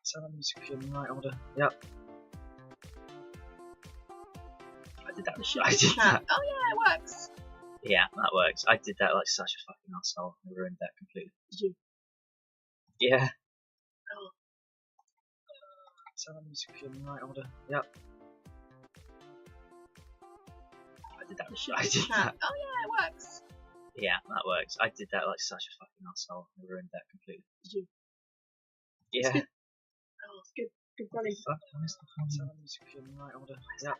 Set the music in the right order. Yep. I did that. I did that. Oh yeah, it works. Yeah, that works. I did that like such a fucking asshole. I ruined that completely. Did you? Yeah. Oh. Set the music in the right order. Yep. I did that. I did that. Oh yeah, it works. Yeah, that works. I did that like such a fucking asshole. I ruined that completely. Did you? Yeah. Oh, it's good. Good running. Fuck, where's the phone? Set the music in the right order. Yep.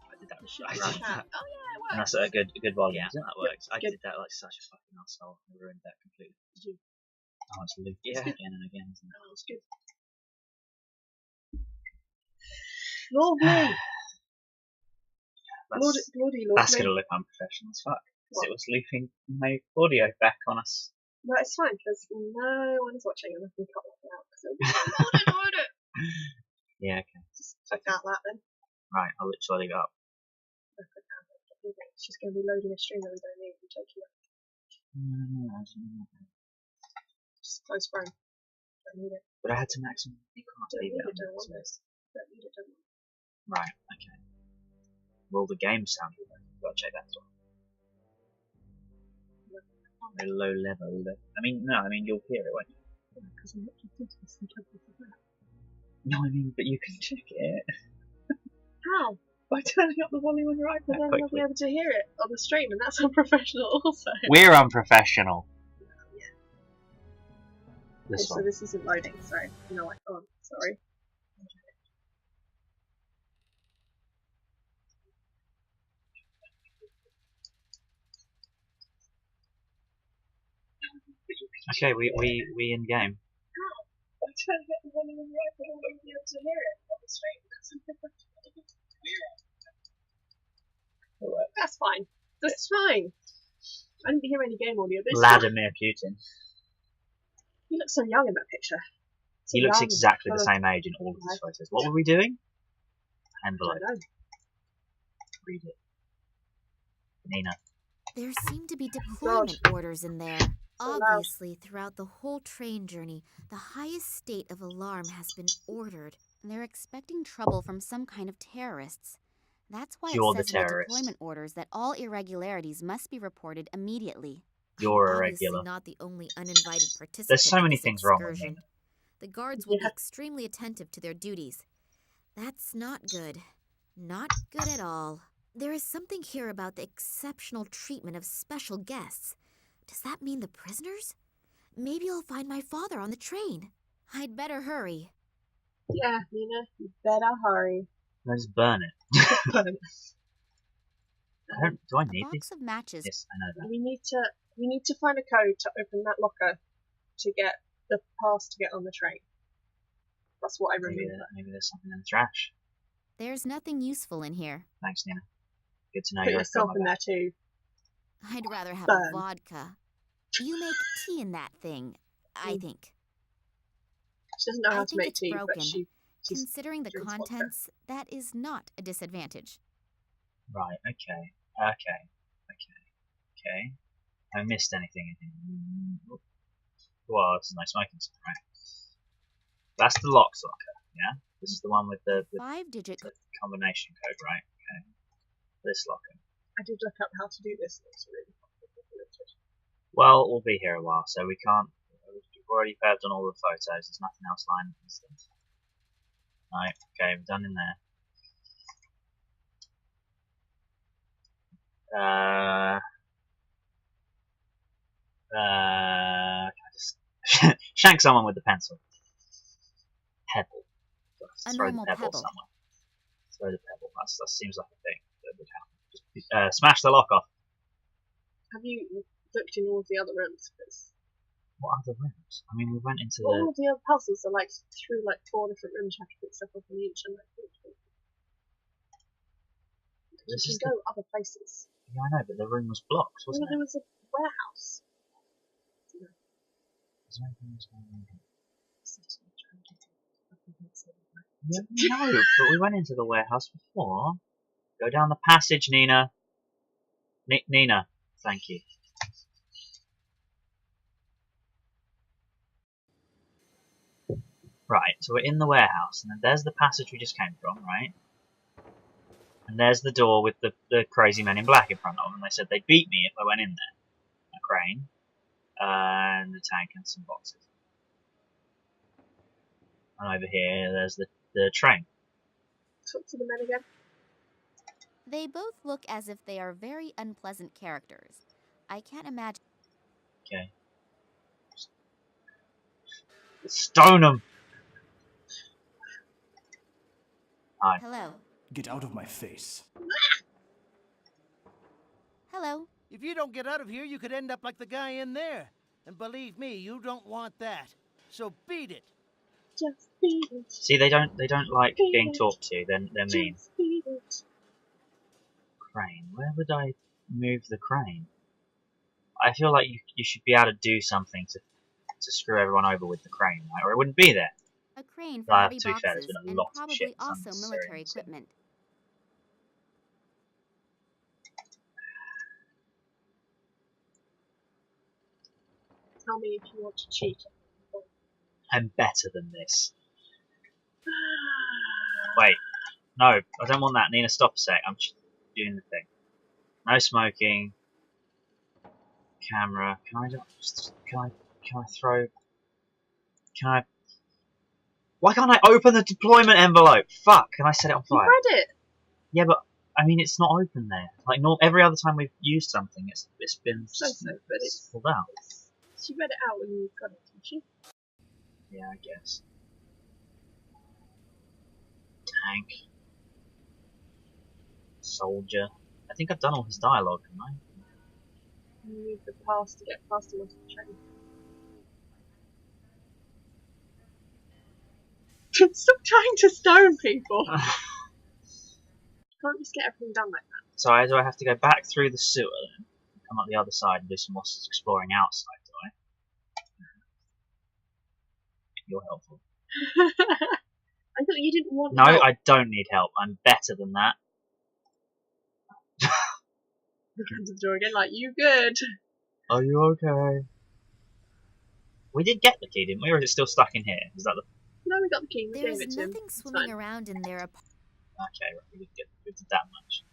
I did that. I did that. Oh yeah, it works. And that's a good volume. Yeah. Isn't that works? I Good. did that like such a fucking asshole. I ruined that completely. Did you? Oh, it's looped again and again, isn't it? Oh, it's good. Lovely. Bloody lovely. That's gonna look unprofessional as fuck. What? It was looping my audio back on us. No, it's fine because no one's watching and I can cut that out because it'll be hold it. Yeah, okay. Just check out that then. Right, I'll literally leave it up. It's just going to be loading a stream that we don't need and taking it. Just close frame. Don't need it. But I had to maximum. You can't Don't leave need it it, don't on want this. it. Don't need it, don't want it. Right, okay. Well, the game sound good. Gotta check that as well. A low level. I mean, you'll hear it, won't you? Because I'm not just into this and talking for that. No, I mean, but you can check it. How? By turning up the volume on your But iPad then I'll be quickly. able to hear it on the stream and that's unprofessional also. We're unprofessional. This So one. this isn't loading, so you know what? Oh, sorry. Okay, we in game. By turning up the volume on your iPad, I won't be able to hear it on the stream. That's unprofessional. That's fine. That's fine. I didn't hear any game audio. This Vladimir Putin. He looks so young in that picture. So He looks young, exactly the full of- same age in all of his photos. What were we doing? I Envelope. don't know. Read it. Nina. There seem to be deployment orders in there. So loud. Obviously, throughout the whole train journey, the highest state of alarm has been ordered. They're expecting trouble from some kind of terrorists. That's why You're it the says in the terrorist. deployment orders that all irregularities must be reported immediately. You're I'm obviously irregular. not the only uninvited participant. There's so in many this things wrong with excursion. Nina. The guards will Yeah. be extremely attentive to their duties. That's not good. Not good at all. There is something here about the exceptional treatment of special guests. Does that mean the prisoners? Maybe I'll find my father on the train. I'd better hurry. Yeah, Nina, you better hurry. Let's burn it. Do I A need this? box of matches. Yes, I know that. We need to find a code to open that locker to get the pass to get on the train. That's what I remember. Maybe there's something in the trash. There's nothing useful in here. Thanks, Nina. Good to know Put you're yourself in there too. I'd rather have Burn. a vodka. You make tea in that thing, I think. She doesn't know I how to think make it's tea, broken. but she's Considering the drinks vodka. contents, that is not a disadvantage. Right, okay. I missed anything. Well, there's no smoking sign, right? That's the lock locker, yeah? This is the one with the 5-digit. combination code, right? Okay. This locker. I did look up how to do this, and it's really complicated. Well, we'll be here a while, so we can't. We've already failed on all the photos. There's nothing else lying in this thing. Right, okay, we're done in there. Can I just shank someone with the pencil? Pebble. A Throw the normal pebble pebble. somewhere. Throw the pebble. That seems like a thing that would happen. Just smash the lock off. Have you looked in all of the other rooms? Because What other rooms? I mean, we went into all the. of the other puzzles are like through like 4 different rooms. You have to pick stuff up in each, and like you This can is go other places. Yeah, I know, but the room was blocked, Well, wasn't there it? was a warehouse. Is there anything else going on here? Yeah, no, but we went into the warehouse before. Go down the passage, Nina. Nina, thank you. Right, so we're in the warehouse, and then there's the passage we just came from, right? And there's the door with the crazy men in black in front of them, and they said they'd beat me if I went in there. A crane, and a tank and some boxes. And over here, there's the train. Talk to the men again. They both look as if they are very unpleasant characters. I can't imagine. Okay. Stone them! Hi. Hello. Get out of my face. Hello. If you don't get out of here, you could end up like the guy in there. And believe me, you don't want that. So beat it. Just beat it. See, they don't like being talked to. They're mean. Just beat it. Crane. Where would I move the crane? I feel like you should be able to do something to screw everyone over with the crane, right? Or it wouldn't be there. A crane Well, for heavy to be fair, there's boxes been a and lot of probably shit also unnecessary military in this. equipment. Tell me if you want to cheat. I'm better than this. Wait. No, I don't want that. Nina, stop a sec. I'm doing the thing. No smoking. Camera. Can I throw... Can I... Why can't I open the deployment envelope? Fuck, can I set it on You fire? read it. Yeah, but, I mean, it's not open there. Like, every other time we've used something, it's been So, but it's. pulled out. She read it out when you got it, didn't she? Yeah, I guess. Tank. Soldier. I think I've done all his dialogue, haven't I? You need the pass to get past him onto the train. Stop trying to stone people. You can't just get everything done like that. So do I have to go back through the sewer then? Come up the other side and do some more exploring outside, do I? You're helpful. I thought you didn't want No, help. I don't need help. I'm better than that. Look into the door again, like, you good. Are you okay? We did get the key, didn't we? Or is it still stuck in here? Is that the... No, we got the key. We There gave is it to him. nothing It's swimming fine. around in their apartment. Okay, right, we did that much.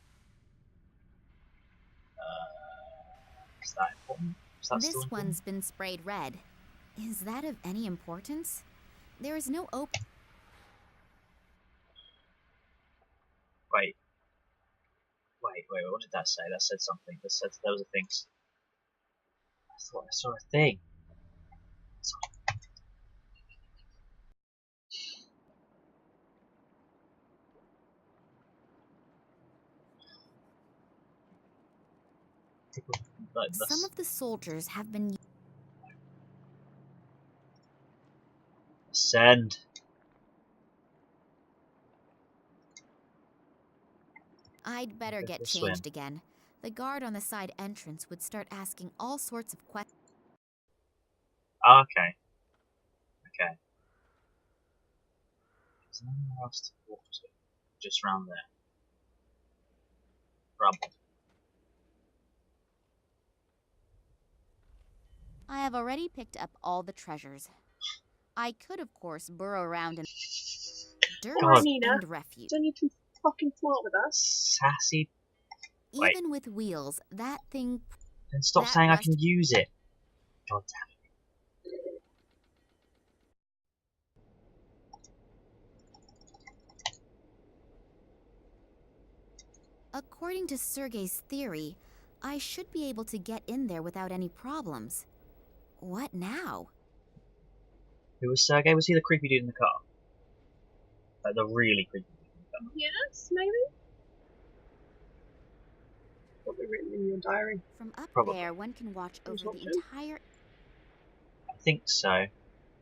Is that important? Is that This still important? one's been sprayed red. Is that of any importance? There is no open. Wait, what did that say? That said something. That said there was a thing. I thought I saw a thing. Like Some of the soldiers have been. Send. I'd better get This changed again. The guard on the side entrance would start asking all sorts of questions. Oh, okay. Okay. Is there anywhere else to walk to? Just round there. Rubble. I have already picked up all the treasures. I could, of course, burrow around in dirt God. Nina. and refuse. Don't you be fucking smart with us? Sassy. Wait. Even with wheels, that thing. Then stop That saying I rust- can use it. God damn it. According to Sergei's theory, I should be able to get in there without any problems. What now? Who was Sergei? Was he the creepy dude in the car? Like the really creepy dude in the car? Yes, maybe? Probably written in your diary. From up Probably. there, one can watch Who's over the watching? entire. I think so.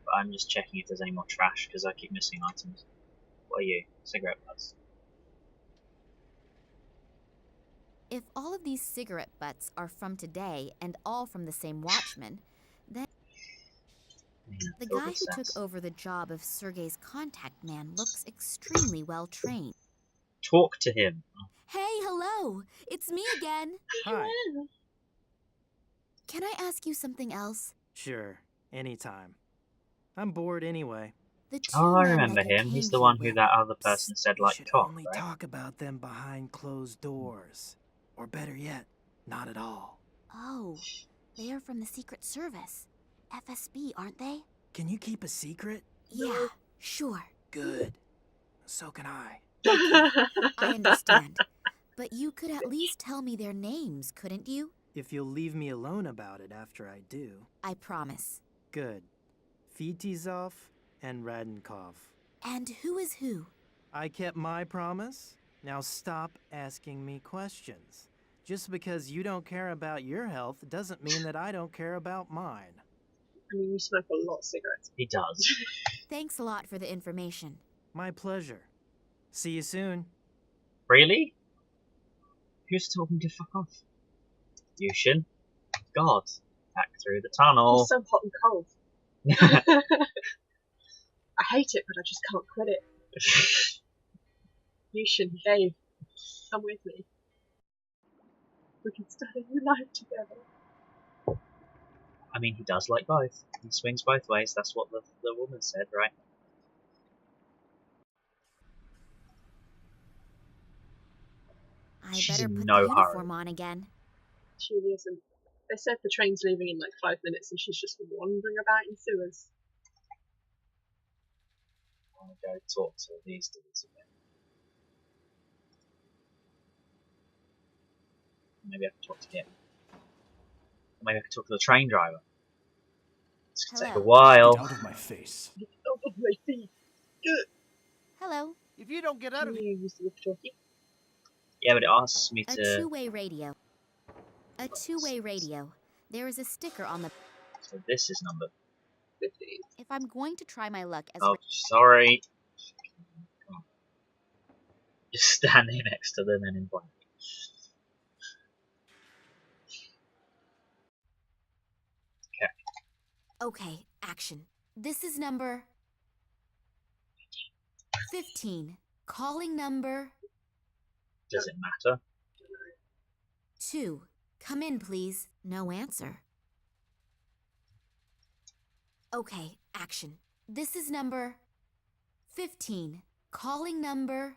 But I'm just checking if there's any more trash because I keep missing items. What are you? Cigarette butts. If all of these cigarette butts are from today and all from the same watchman, then Yeah, the filled guy with who took sass. over the job of Sergei's contact man looks extremely well trained. Talk to him. Hey, hello! It's me again! Hi. Can I ask you something else? Sure, anytime. I'm bored anyway. The two Oh, I men remember that you him. He's came the here one who with. that other person said We like should cock, only right? talk about them behind closed doors. Or better yet, not at all. Oh, they are from the Secret Service. FSB, aren't they? Can you keep a secret? Yeah, sure. Good. So can I. I understand. But you could at least tell me their names, couldn't you? If you'll leave me alone about it after I do. I promise. Good. Fitizov and Radenkov. And who is who? I kept my promise. Now stop asking me questions. Just because you don't care about your health doesn't mean that I don't care about mine. I mean, you smoke a lot of cigarettes. He does. Thanks a lot for the information. My pleasure. See you soon. Really? Who's talking to fuck off? Yushin? God. Back through the tunnel. It's so hot and cold. I hate it, but I just can't quit it. Yushin, Dave, come with me. We can start a new life together. I mean, he does like both. He swings both ways. That's what the woman said, right? I She's better in put no the uniform hurry. on again. She really isn't. They said the train's leaving in like 5 minutes and she's just wandering about in sewers. I want to go talk to these dudes again. Maybe I can talk to him. Or maybe I can talk to the train driver. It's going to take a Hello. while. Get out of my face. Oh, my feet. Good. Hello. If you don't get out Can of you use the walkie-talkie? Yeah, but it asks me A to... two-way radio. A two-way radio. There is a sticker on the... So this is number... 15. If I'm going to try my luck as... Oh, sorry. Come on. Just standing next to the men in black. Okay, action. This is number... 15. Calling number... Does it matter? 2. Come in, please. No answer. Okay, action. This is number 15. Calling number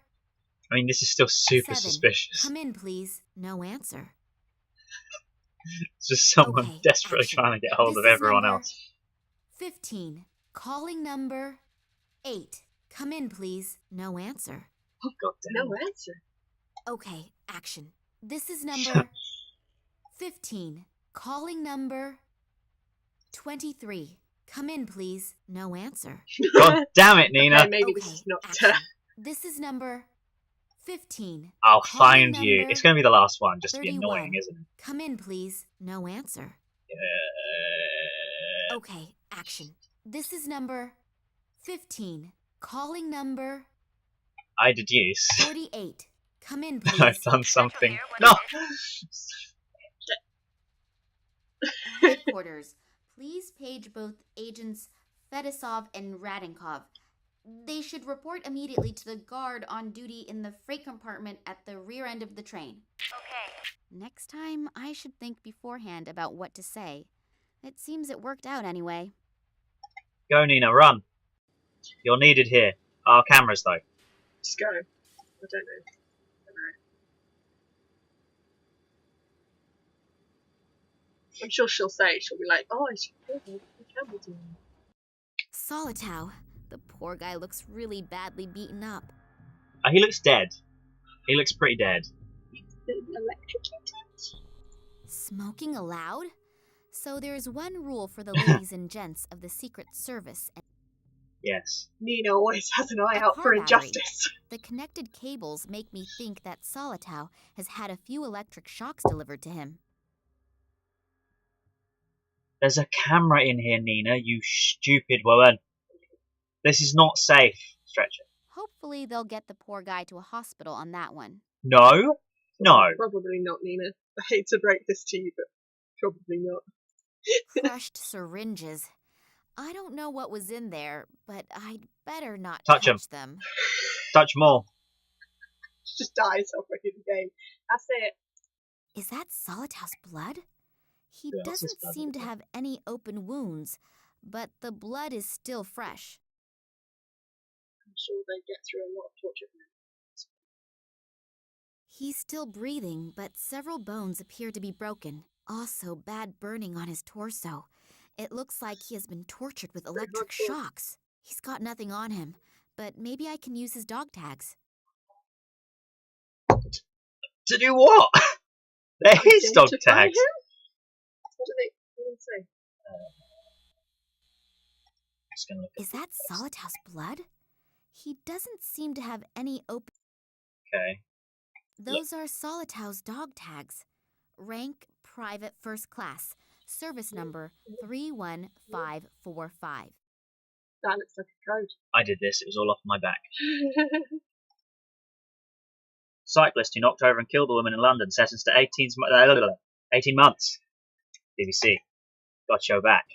I mean, this is still super 7. suspicious. Come in, please. No answer. It's just someone Okay, desperately action. trying to get hold This of is everyone number else. 15. Calling number 8. Come in, please. No answer. Oh, God damn. No answer. Okay, action. This is number 15. Calling number 23. Come in, please. No answer. God damn it, Nina. Okay, maybe this Okay, is not... action. This is number 15. I'll Calling find you. number It's going to be the last one, just to be 31. annoying, isn't it? Come in, please. No answer. Okay, action. This is number 15. Calling number I deduce 48. Come in, please. I've done something. No! Headquarters. Please page both agents Fedosov and Radenkov. They should report immediately to the guard on duty in the freight compartment at the rear end of the train. Okay. Next time, I should think beforehand about what to say. It seems it worked out anyway. Go, Nina, run. You're needed here. Our cameras, though. Just go. I don't know. I'm sure she'll say, she'll be like, oh, I should go there. The camera's on. Solitow. The poor guy looks really badly beaten up. He looks dead. He looks pretty dead. Been electrocuted? Smoking allowed? So there's one rule for the ladies and gents of the Secret Service. Yes. Nina always has an eye A out car for battery. injustice. The connected cables make me think that Solitow has had a few electric shocks delivered to him. There's a camera in here, Nina, you stupid woman. This is not safe, Stretcher. Hopefully they'll get the poor guy to a hospital on that one. No? No. Probably not, Nina. I hate to break this to you, but probably not. Crushed syringes. I don't know what was in there, but I'd better not Touch 'em. them. Touch more. She just dies halfway through the game. That's it. Is that Solitow's blood? He Yeah, that's his doesn't blood, seem to isn't it? have any open wounds, but the blood is still fresh. sure they get through a lot of torture. He's still breathing, but several bones appear to be broken. Also, bad burning on his torso. It looks like he has been tortured with electric hardcore. shocks. He's got nothing on him, but maybe I can use his dog tags. To do what? They're his dog Identify tags. him? What do they say? Just gonna look at Is that Solitau's blood? He doesn't seem to have any open... Okay. Those are Solitau's dog tags. Rank Private First Class. Service number 31545. That looks like a code. I did this. It was all off my back. Cyclist who knocked over and killed a woman in London. Sentenced to 18 months. BBC. Got your back.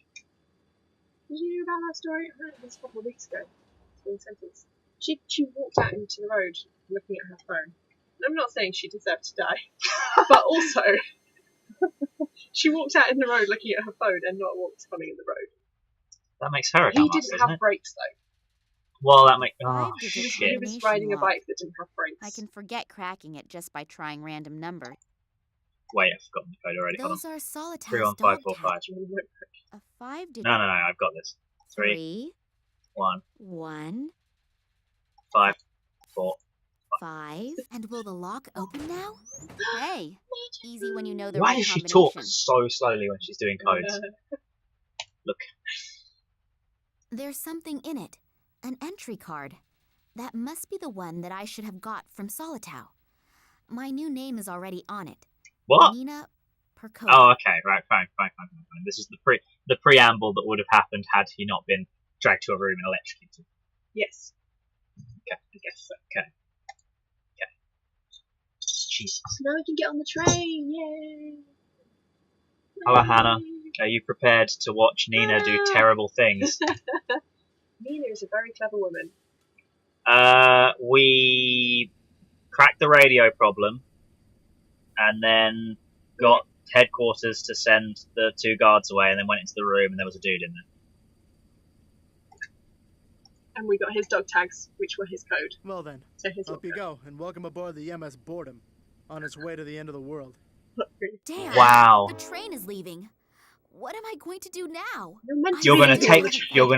Did you hear about that story? I heard this a couple of weeks ago. In sentence. She walked out into the road looking at her phone. And I'm not saying she deserved to die, but also she walked out in the road looking at her phone and not what was coming in the road. That makes her a He dumbass, didn't doesn't have it? brakes though. Well, that makes... Oh, Five-digit He shit. was riding a bike that didn't have brakes. I can forget cracking it just by trying random numbers. Wait, I've forgotten the code already. Hold on. Those are Solitau's dog 31545. tags. A 5-digit... No, I've got this. 3, 1, 1, 5, 4. 5. And will the lock open now? Hey, easy when you know the Why right does she combination. talk so slowly when she's doing codes? Look. There's something in it. An entry card. That must be the one that I should have got from Solitau. My new name is already on it. What? Nina Perkova. Oh, okay, right, fine. This is the preamble that would have happened had he not been dragged to a room and electrocuted. Yes. Okay, I guess so. Okay. Jesus. Now we can get on the train. Yay! Hello, Hannah. Are you prepared to watch Nina do terrible things? Nina is a very clever woman. We cracked the radio problem, and then got headquarters to send the 2 guards away, and then went into the room, and there was a dude in there. And we got his dog tags, which were his code. Well then, So his up you go, and welcome aboard the MS Boredom, on its way to the end of the world. Damn. Wow. The train is leaving. What am I going to do now? You're gonna Really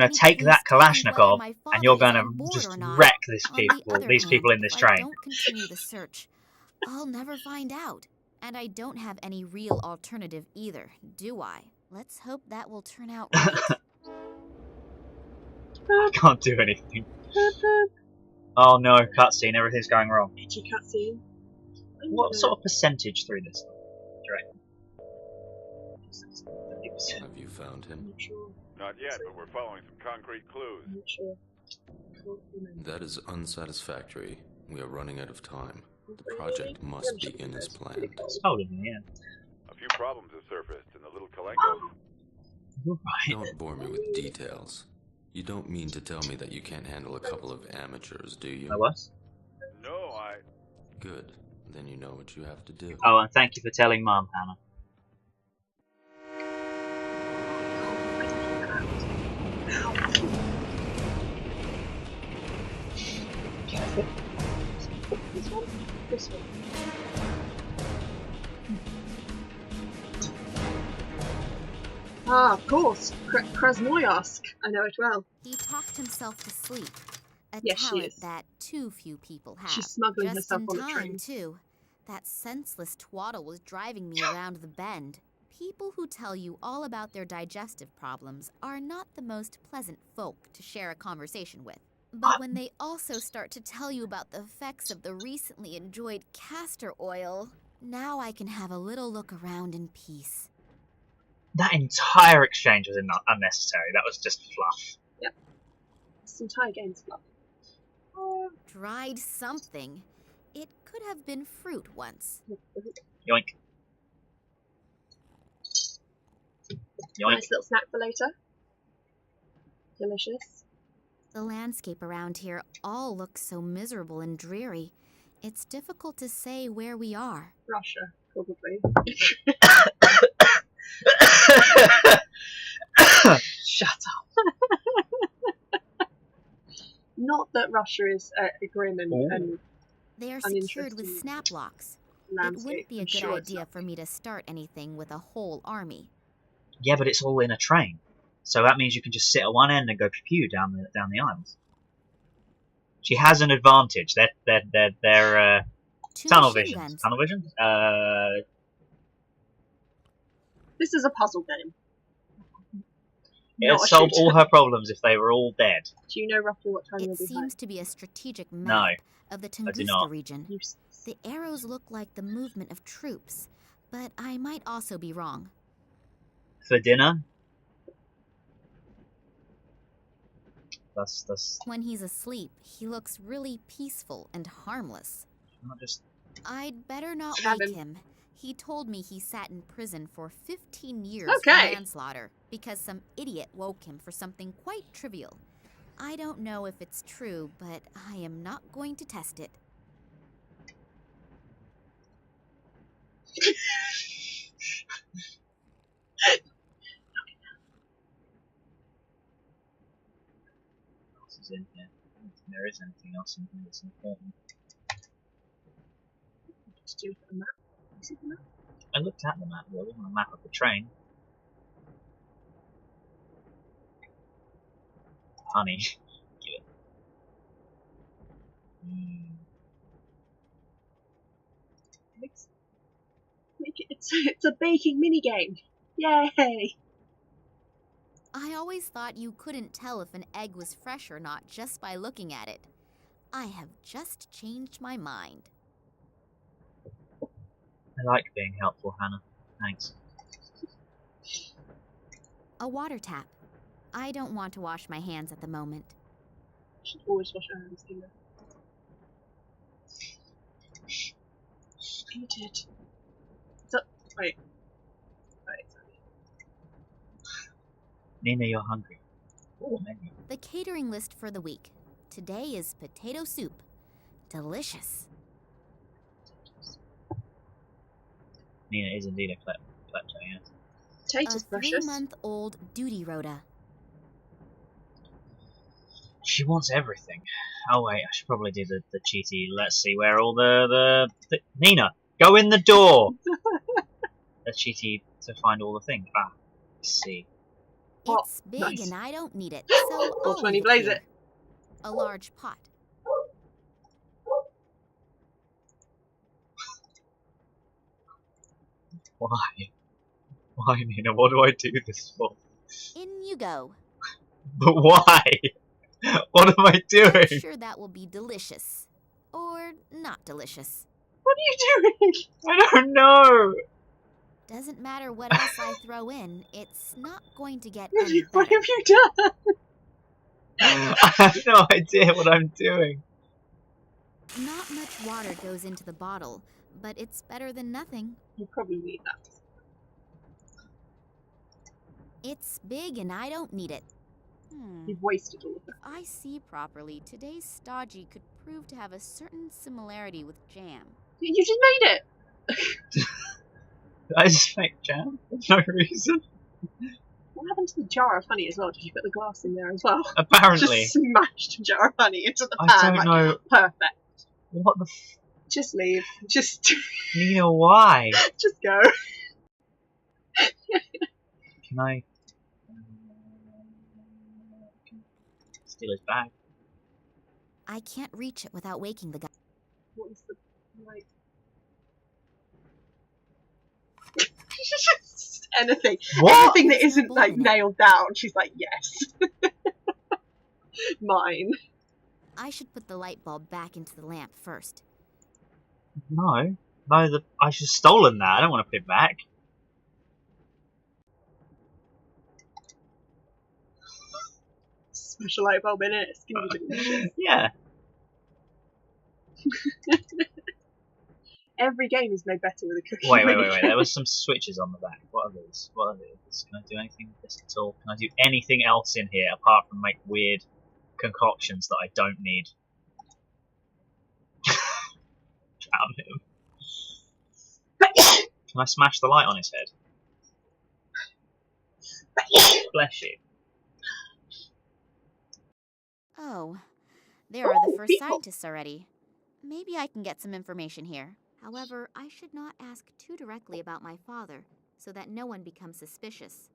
take that Kalashnikov, my and you're father is gonna on board just or not. wreck On the other these people hand, in this if I train. don't continue the search, I'll never find out. And I don't have any real alternative either, do I? Let's hope that will turn out right. I can't do anything. Oh no, cutscene, everything's going wrong. Itchy cutscene. What sort of percentage through this? Do you reckon? 50%. Have you found him? I'm not sure. Not yet, but we're following some concrete clues. I'm not sure. Can't remember. That is unsatisfactory. We are running out of time. The project must begin as planned. It's older than the end. A few problems have surfaced in the little Kalenko. Right. Don't bore me with details. You don't mean to tell me that you can't handle a couple of amateurs, do you? I was? No, I... Good. Then you know what you have to do. Oh, and thank you for telling Mum, Hannah. This one? This one. Ah, of course. Krasnoyarsk. I know it well. He talked himself to sleep. A Yes, she talent is. that too few people have. She's smuggling Just herself in on the time, train. too. That senseless twaddle was driving me around the bend. People who tell you all about their digestive problems are not the most pleasant folk to share a conversation with. But when they also start to tell you about the effects of the recently enjoyed castor oil, now I can have a little look around in peace. That entire exchange was unnecessary. That was just fluff. This entire game's fluff. Dried something. It could have been fruit once. Yoink. Yoink. Nice little snack for later. Delicious. The landscape around here all looks so miserable and dreary. It's difficult to say where we are. Russia, probably. Shut up. Not that Russia is a grim and They are secured with uninteresting snap locks. It landscape. wouldn't be a I'm good sure it's idea not. for me to start anything with a whole army. Yeah, but it's all in a train, so that means you can just sit at one end and go pew down the aisles. She has an advantage. They're Two tunnel machine vision. guns. Tunnel vision. This is a puzzle game. It'd Not a solve shooter. all her problems if they were all dead. Do you know roughly what time It you'll be home? seems to be a strategic No, map of the do Tunguska not. region. Useless. The arrows look like the movement of troops, but I might also be wrong. For dinner. That's When he's asleep, he looks really peaceful and harmless. not just. I'd better not Cabin. wake him. He told me he sat in prison for 15 years Okay. for manslaughter because some idiot woke him for something quite trivial. I don't know if it's true, but I am not going to test it. What else is in here? I don't think there is anything else in here that's important. Just do the map. You see the map? I looked at the map. There wasn't a map of the train. Honey, give it. It's a baking mini game. Yay! I always thought you couldn't tell if an egg was fresh or not just by looking at it. I have just changed my mind. I like being helpful, Hannah. Thanks. A water tap. I don't want to wash my hands at the moment. Should always wash your hands, you know. Painted. So, wait. Sorry. Nina, you're hungry. Oh, menu. The catering list for the week. Today is potato soup. Delicious. Nina is indeed a klepto, yes. Potatoes, A precious. 3-month-old duty rota. She wants everything. Oh wait, I should probably do the cheaty. Let's see where all the Nina, go in the door. The cheaty to find all the things. Ah, let's see. Oh, It's big nice. and I don't need it, so I'll 420 leave blaze here. it. A large pot. Why? Why, Nina? What do I do this for? In you go. But why? What am I I'm doing? sure that will be delicious. Or not delicious. What are you doing? I don't know. Doesn't matter what else I throw in, it's not going to get any What better. have you done? I have no idea what I'm doing. Not much water goes into the bottle, but it's better than nothing. You probably need that. It's big and I don't need it. You've wasted all of it. If I see properly, today's stodgy could prove to have a certain similarity with jam. You just made it. Did I just make jam? For no reason. What happened to the jar of honey as well? Did you put the glass in there as well? Apparently. Just smashed a jar of honey into the I pan. don't like, know. Perfect. What the Just leave. Just Nina, why? just go. Can I steal his bag? I can't reach it without waking the guy. What was the like? Anything. What? Anything that There's no isn't ball like in it. nailed down. She's like, yes. Mine. I should put the light bulb back into the lamp first. No. No, I should have stolen that. I don't want to put it back. Smash a light bulb in it. It's gonna be delicious. Yeah. Every game is made better with a cookie. Wait. mini There was some switches on the back. What are these? What are these? Can I do anything with this at all? Can I do anything else in here apart from make weird concoctions that I don't need? Drown him. Can I smash the light on his head? Bless you. Oh, There are the Oh, first people. scientists already. Maybe I can get some information here. However, I should not ask too directly about my father, so that no one becomes suspicious.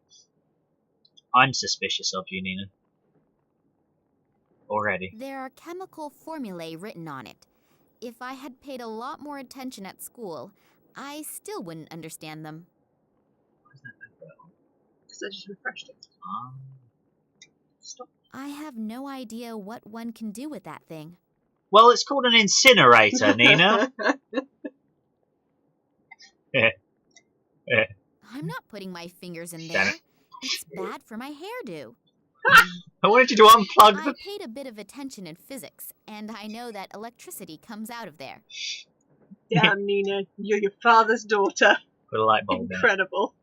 I'm suspicious of you, Nina. Already. There are chemical formulae written on it. If I had paid a lot more attention at school, I still wouldn't understand them. Because I just refreshed it. Stop. I have no idea what one can do with that thing. Well, it's called an incinerator, Nina. I'm not putting my fingers in Damn there. it. It's bad for my hairdo. I wanted you to unplug I the... paid a bit of attention in physics, and I know that electricity comes out of there. Damn, Nina, you're your father's daughter. Put a light bulb in it. Incredible.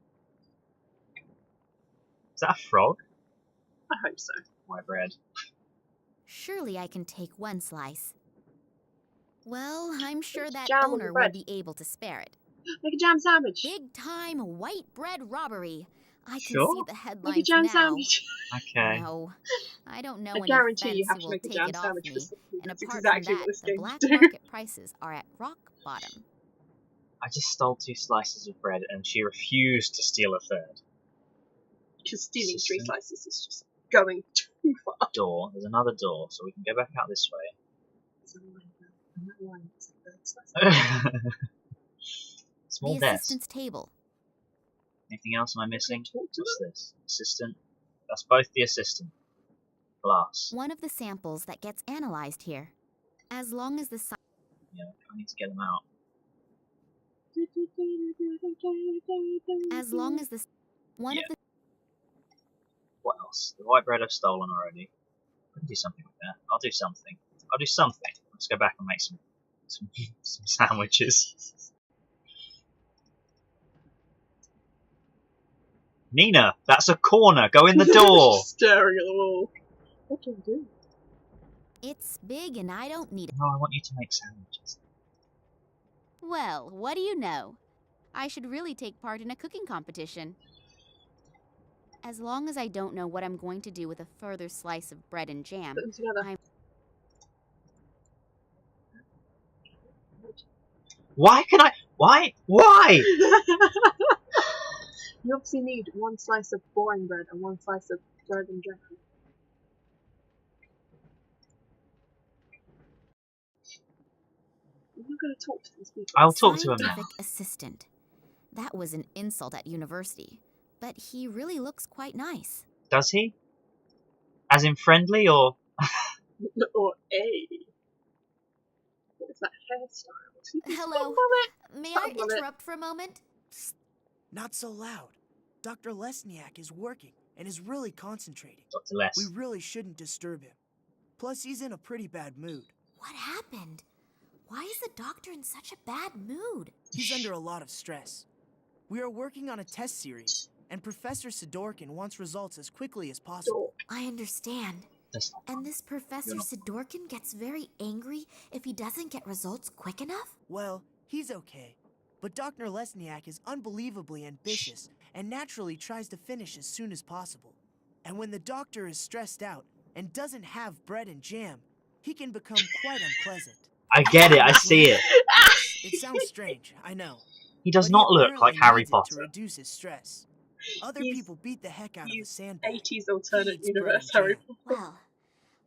Is that a frog? I hope so. White bread. Surely I can take one slice. Well, I'm sure that Jam on the owner will bread. be able to spare it. Make a jam sandwich. Big time white bread robbery. I can Sure. see the Make a headlines jam now. sandwich. Okay. No, I don't know I any guarantee you fancy have to will make a take jam it off sandwich me. for something. And That's apart exactly from what that, this the game black can do. market prices are at rock bottom. I just stole 2 slices of bread and she refused to steal a third. Because stealing 3 System. slices is just going too far. Door. There's another door, so we can go back out this way. So, and that line is the third slice. Small The desk. assistant's table. Anything else am I missing? Talk to What's this? Assistant. That's both the assistant. Glass. One of the samples that gets analyzed here. As long as the Yeah, I need to get them out. one Yeah. of the What else? The white bread I've stolen already. I can do something with that. I'll do something. I'll do something. Let's go back and make some sandwiches. Nina, that's a corner. Go in the door. Staring at the wall. What do I do? It's big and I don't need it. No, I want you to make sandwiches. Well, what do you know? I should really take part in a cooking competition. As long as I don't know what I'm going to do with a further slice of bread and jam, Put them together. I'm- Why can I? Why? Why? You obviously need 1 slice of boring bread and 1 slice of bread and jam. You're not going to talk to these people. I'll talk to him now. scientific assistant. That was an insult at university, but he really looks quite nice. Does he? As in friendly or? Or A. What is that hairstyle? Hello. May I Stop on it. interrupt for a moment? Not so loud. Dr. Lesniak is working and is really concentrating. Dr. Les. We really shouldn't disturb him. Plus, he's in a pretty bad mood. What happened? Why is the doctor in such a bad mood? He's under a lot of stress. We are working on a test series, and Professor Sidorkin wants results as quickly as possible. I understand. That's not And this Professor Sidorkin gets very angry if he doesn't get results quick enough? Well, he's okay. But Dr. Lesniak is unbelievably ambitious and naturally tries to finish as soon as possible. And when the doctor is stressed out and doesn't have bread and jam, he can become quite unpleasant. I get it. I see it. It sounds strange, I know. He does But not look apparently like Harry needs it to Potter. reduce his stress. Other He's- people beat the heck out of a he's sandbag. 80s alternate He eats bread universe and Harry jam. Potter. Well,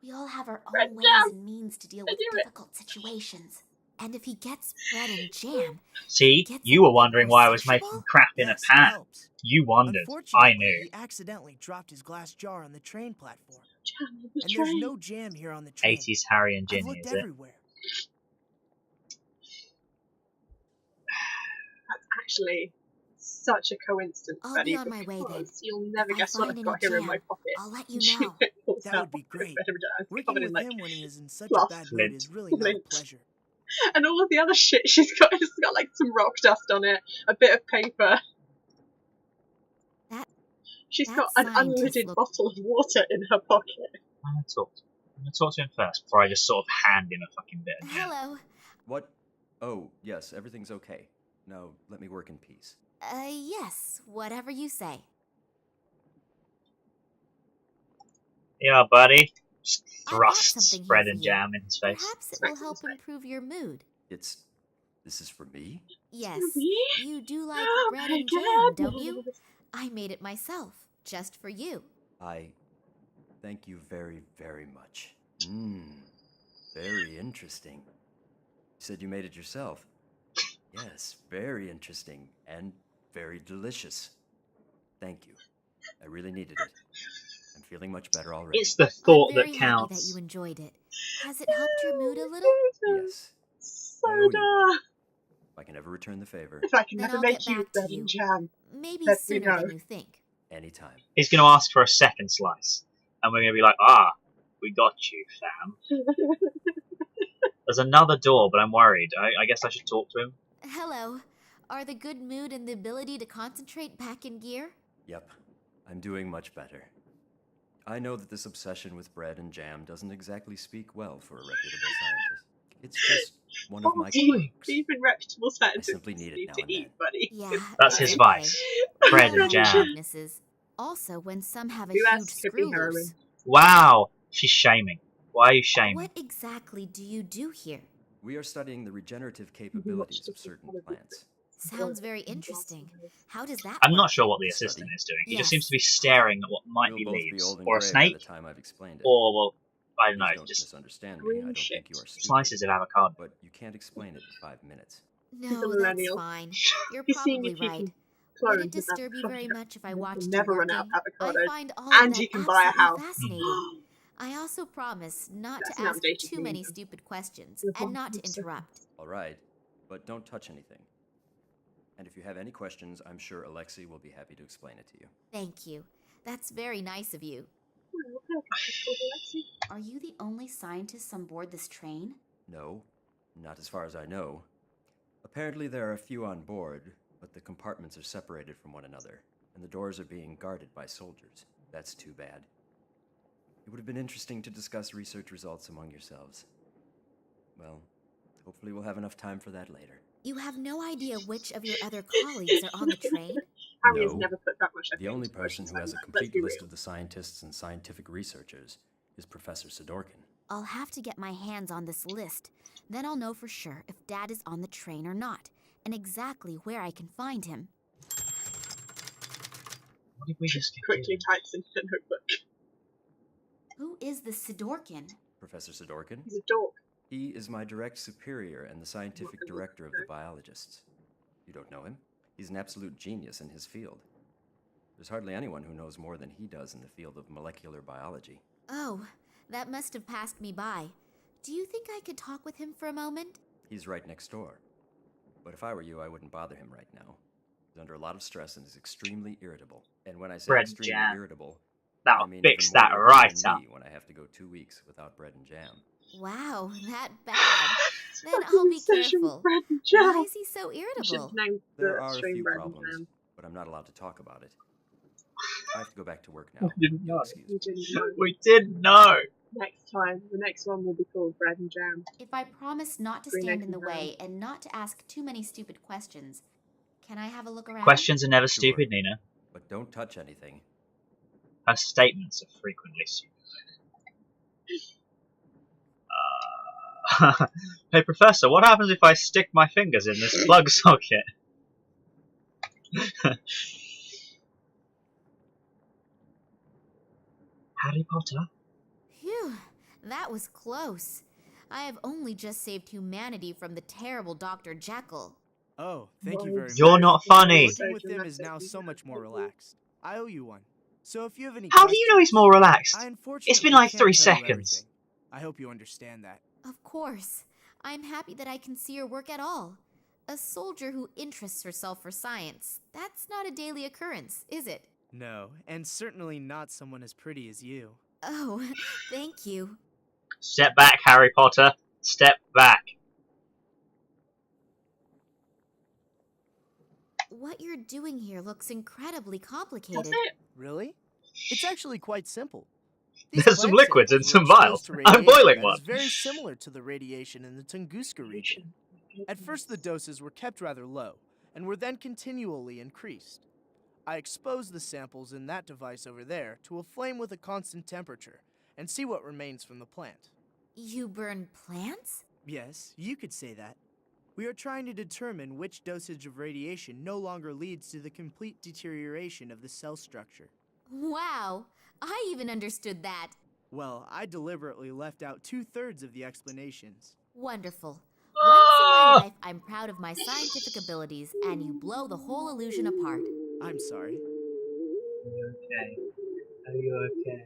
we all have our Bread own and ways jam. and means to deal I with knew it. difficult situations. And if he gets bread and jam, See, Gets you a were bit wondering more why I was sociable? making crap in a Yes, it pan. helps. You wondered. Unfortunately, I knew. he accidentally dropped his glass jar on the train platform. Jam on the And there's train. no jam here on the train. 80s Harry and I've Ginny, looked is it? everywhere. That's actually such a coincidence, I'll Betty, be on my way then. because you'll never If I guess what find I've got any here in my jam, pocket. I'll let you She know. pulls That out would be a great. bit of jam, Working covered with in, like, him when he is in such fluff. a bad Flint. mood is really not a Flint. pleasure. and all of the other shit she's got has got like some rock dust on it, a bit of paper. That- She's that got an scientist unlidded look- bottle of water in her pocket. I'm gonna talk to him first before I just sort of hand him a fucking bit of jam. Hello. What? Oh, yes, everything's okay. Now, let me work in peace. Yes, whatever you say. Yeah, buddy. Just I've got thrusts something here bread for and you. jam in his face. Perhaps it will help improve your mood. This is for me? Yes, Me? you do like Oh bread my and jam, God. don't you? I made it myself, just for you. Thank you very, very much. Very interesting. You said you made it yourself. Yes, very interesting and very delicious. Thank you. I really needed it. I'm feeling much better already. It's the I'm thought very that happy that counts. you enjoyed it. Has it helped your mood a little? Yes. So I owe you one. dark. If I can ever return the favor, If I can Then never I'll make get you back bread to you. and jam, Maybe let me sooner know. than you think. anytime. He's going to ask for a second slice. And we're going to be like, we got you, fam. There's another door, but I'm worried. I guess I should talk to him. Hello. Are the good mood and the ability to concentrate back in gear? Yep, I'm doing much better. I know that this obsession with bread and jam doesn't exactly speak well for a reputable scientist. It's just one of my quirks. Even reputable scientists simply need it need now to and eat, then. buddy. Yeah, That's it's his okay. vice. We Bread all and have jam. weaknesses. Also, when some have a Who huge else could be screw heroin? loose. Wow. She's shaming. Why are you shaming? What exactly do you do here? We are studying the regenerative capabilities of certain plants. Sounds very interesting. How does that I'm work? not sure what the Study? assistant is doing. He Yes. just seems to be staring at what might We'll be both be leaves. old and Or a gray by the snake. time I've explained it. Or, well, I don't know, Please don't just misunderstand me. I don't Shit. think you are stupid. slices of avocado. But you can't explain it in 5 minutes. He's a No, that's millennial. fine. You're He's seeing probably if he right. can Would clone it disturb you very much if I watched you never run working? out of I avocados. find all of And that you can buy a absolutely house. fascinating. I also promise not That's to an ask outdated too many meme. stupid questions With and not to 100%. interrupt. All right, but don't touch anything. And if you have any questions, I'm sure Alexei will be happy to explain it to you. Thank you. That's very nice of you. Are you the only scientists on board this train? No, not as far as I know. Apparently there are a few on board, but the compartments are separated from one another, and the doors are being guarded by soldiers. That's too bad. It would have been interesting to discuss research results among yourselves. Well, hopefully we'll have enough time for that later. You have no idea which of your other colleagues are on the train? Harry has No. never put that much effort The only into person questions who has a like that. complete Let's be list real. of the scientists and scientific researchers is Professor Sidorkin. I'll have to get my hands on this list. Then I'll know for sure if Dad is on the train or not, and exactly where I can find him. What did we just get? Quickly types into the notebook. Who is this Sidorkin? Professor Sidorkin? He's a dork. He is my direct superior and the scientific director of the biologists. You don't know him? He's an absolute genius in his field. There's hardly anyone who knows more than he does in the field of molecular biology. Oh, that must have passed me by. Do you think I could talk with him for a moment? He's right next door. But if I were you, I wouldn't bother him right now. He's under a lot of stress and is extremely irritable. And when I say Bread and extremely jam. irritable, That'll I mean fix even more that irritable right than up. me when I have to go 2 weeks without bread and jam. Wow, that bad. Then I'll be Obsession with careful. bread and Why jam. is he so You should irritable? name There the are a stream few bread and problems, jam. but I'm not allowed to talk about it. I have to go back to work now. We didn't You'll know. excuse You me. didn't know. We didn't know. Next time, the next one will be called bread and jam. If I promise not to Green stand egg in the and ham. way and not to ask too many stupid questions, can I have a look around? Questions are never Sure. stupid, Nina. But don't touch anything. Her statements are frequently stupid. Hey, Professor, what happens if I stick my fingers in this plug socket? Harry Potter? Phew, that was close. I have only just saved humanity from the terrible Dr. Jekyll. Oh, thank you very much. You're not funny. Working with him is now so much more relaxed. I owe you one. So if you have any How do you know he's more relaxed? I It's been unfortunately like can't 3 tell you seconds. everything. I hope you understand that. Of course. I'm happy that I can see your work at all. A soldier who interests herself for science. That's not a daily occurrence, is it? No, and certainly not someone as pretty as you. Oh, thank you. Step back, Harry Potter. Step back. What you're doing here looks incredibly complicated. That's it. Really? It's actually quite simple. There's some plant liquids in samples some were exposed vials. to I'm radiation boiling that one. is very similar to the radiation in the Tunguska region. At first, the doses were kept rather low, and were then continually increased. I exposed the samples in that device over there to a flame with a constant temperature, and see what remains from the plant. You burn plants? Yes, you could say that. We are trying to determine which dosage of radiation no longer leads to the complete deterioration of the cell structure. Wow, I even understood that. Well, I deliberately left out 2/3 of the explanations. Wonderful. Once in my life, I'm proud of my scientific abilities, and you blow the whole illusion apart. I'm sorry. Are you okay? Are you okay?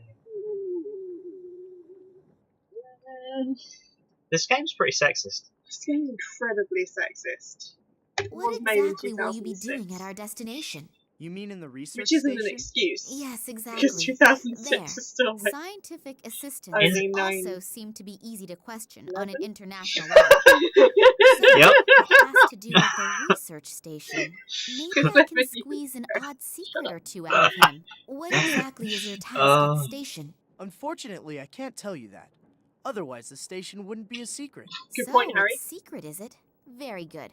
This game's pretty sexist. This game's incredibly sexist. It What was made in exactly will you be 2006. doing at our destination? You mean in the research Which isn't station? an excuse. Yes, Because exactly. 2006 There. is still like... Scientific assistants Only nine- also seem to be easy to question on an 11? international level. So Yep. it has to do with the research station. Maybe I can squeeze an odd secret or two out of him. What exactly is your task at the station? Unfortunately, I can't tell you that. Otherwise, the station wouldn't be a secret. Good So point, Harry. it's secret, is it? Very good.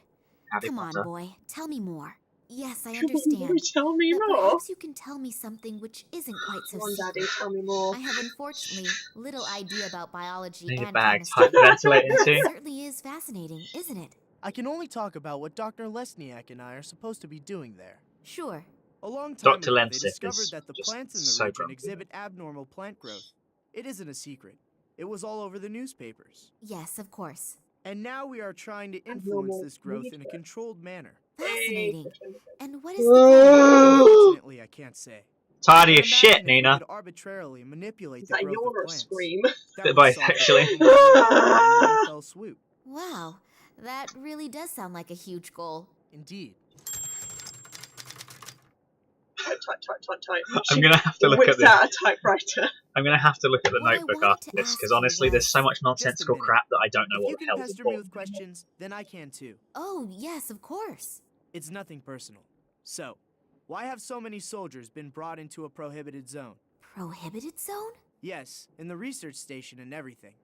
Harry Come on, Potter. boy. Tell me more. Yes, I Come on, boy, understand. tell me But more. perhaps you can tell me something which isn't quite so Come on, secret. Daddy, tell me more. I have unfortunately little idea about biology Need a and bag to chemistry. hyperventilate It into. certainly is fascinating, isn't it? I can only talk about what Dr. Lesniak and I are supposed to be doing there. Sure. A long time Dr. ago, they Lemsip discovered is that the just plants in the so region grumpy. exhibit abnormal plant growth. It isn't a secret. It was all over the newspapers. Yes, of course. And now we are trying to influence Abnormal this growth weed in a growth. controlled manner. Fascinating. And what is the goal? Unfortunately, I can't say. Tired of But your shit, imagine if we Nina. could arbitrarily manipulate Is the that growth your of plants. scream? That Bit would both, solve the actually. problem in one fell swoop. Wow, that really does sound like a huge goal. Indeed. Type. I'm gonna have to look at Whips this. out a typewriter. I'm gonna have to look at the What I notebook wanted after to this, ask because you honestly, there's so was- much nonsensical minute. crap that I don't know If what you the can hell's pester me with important. questions, then I can too. Oh, yes, of course. It's nothing personal. So, why have so many soldiers been brought into a prohibited zone? Prohibited zone? Yes, in the research station and everything.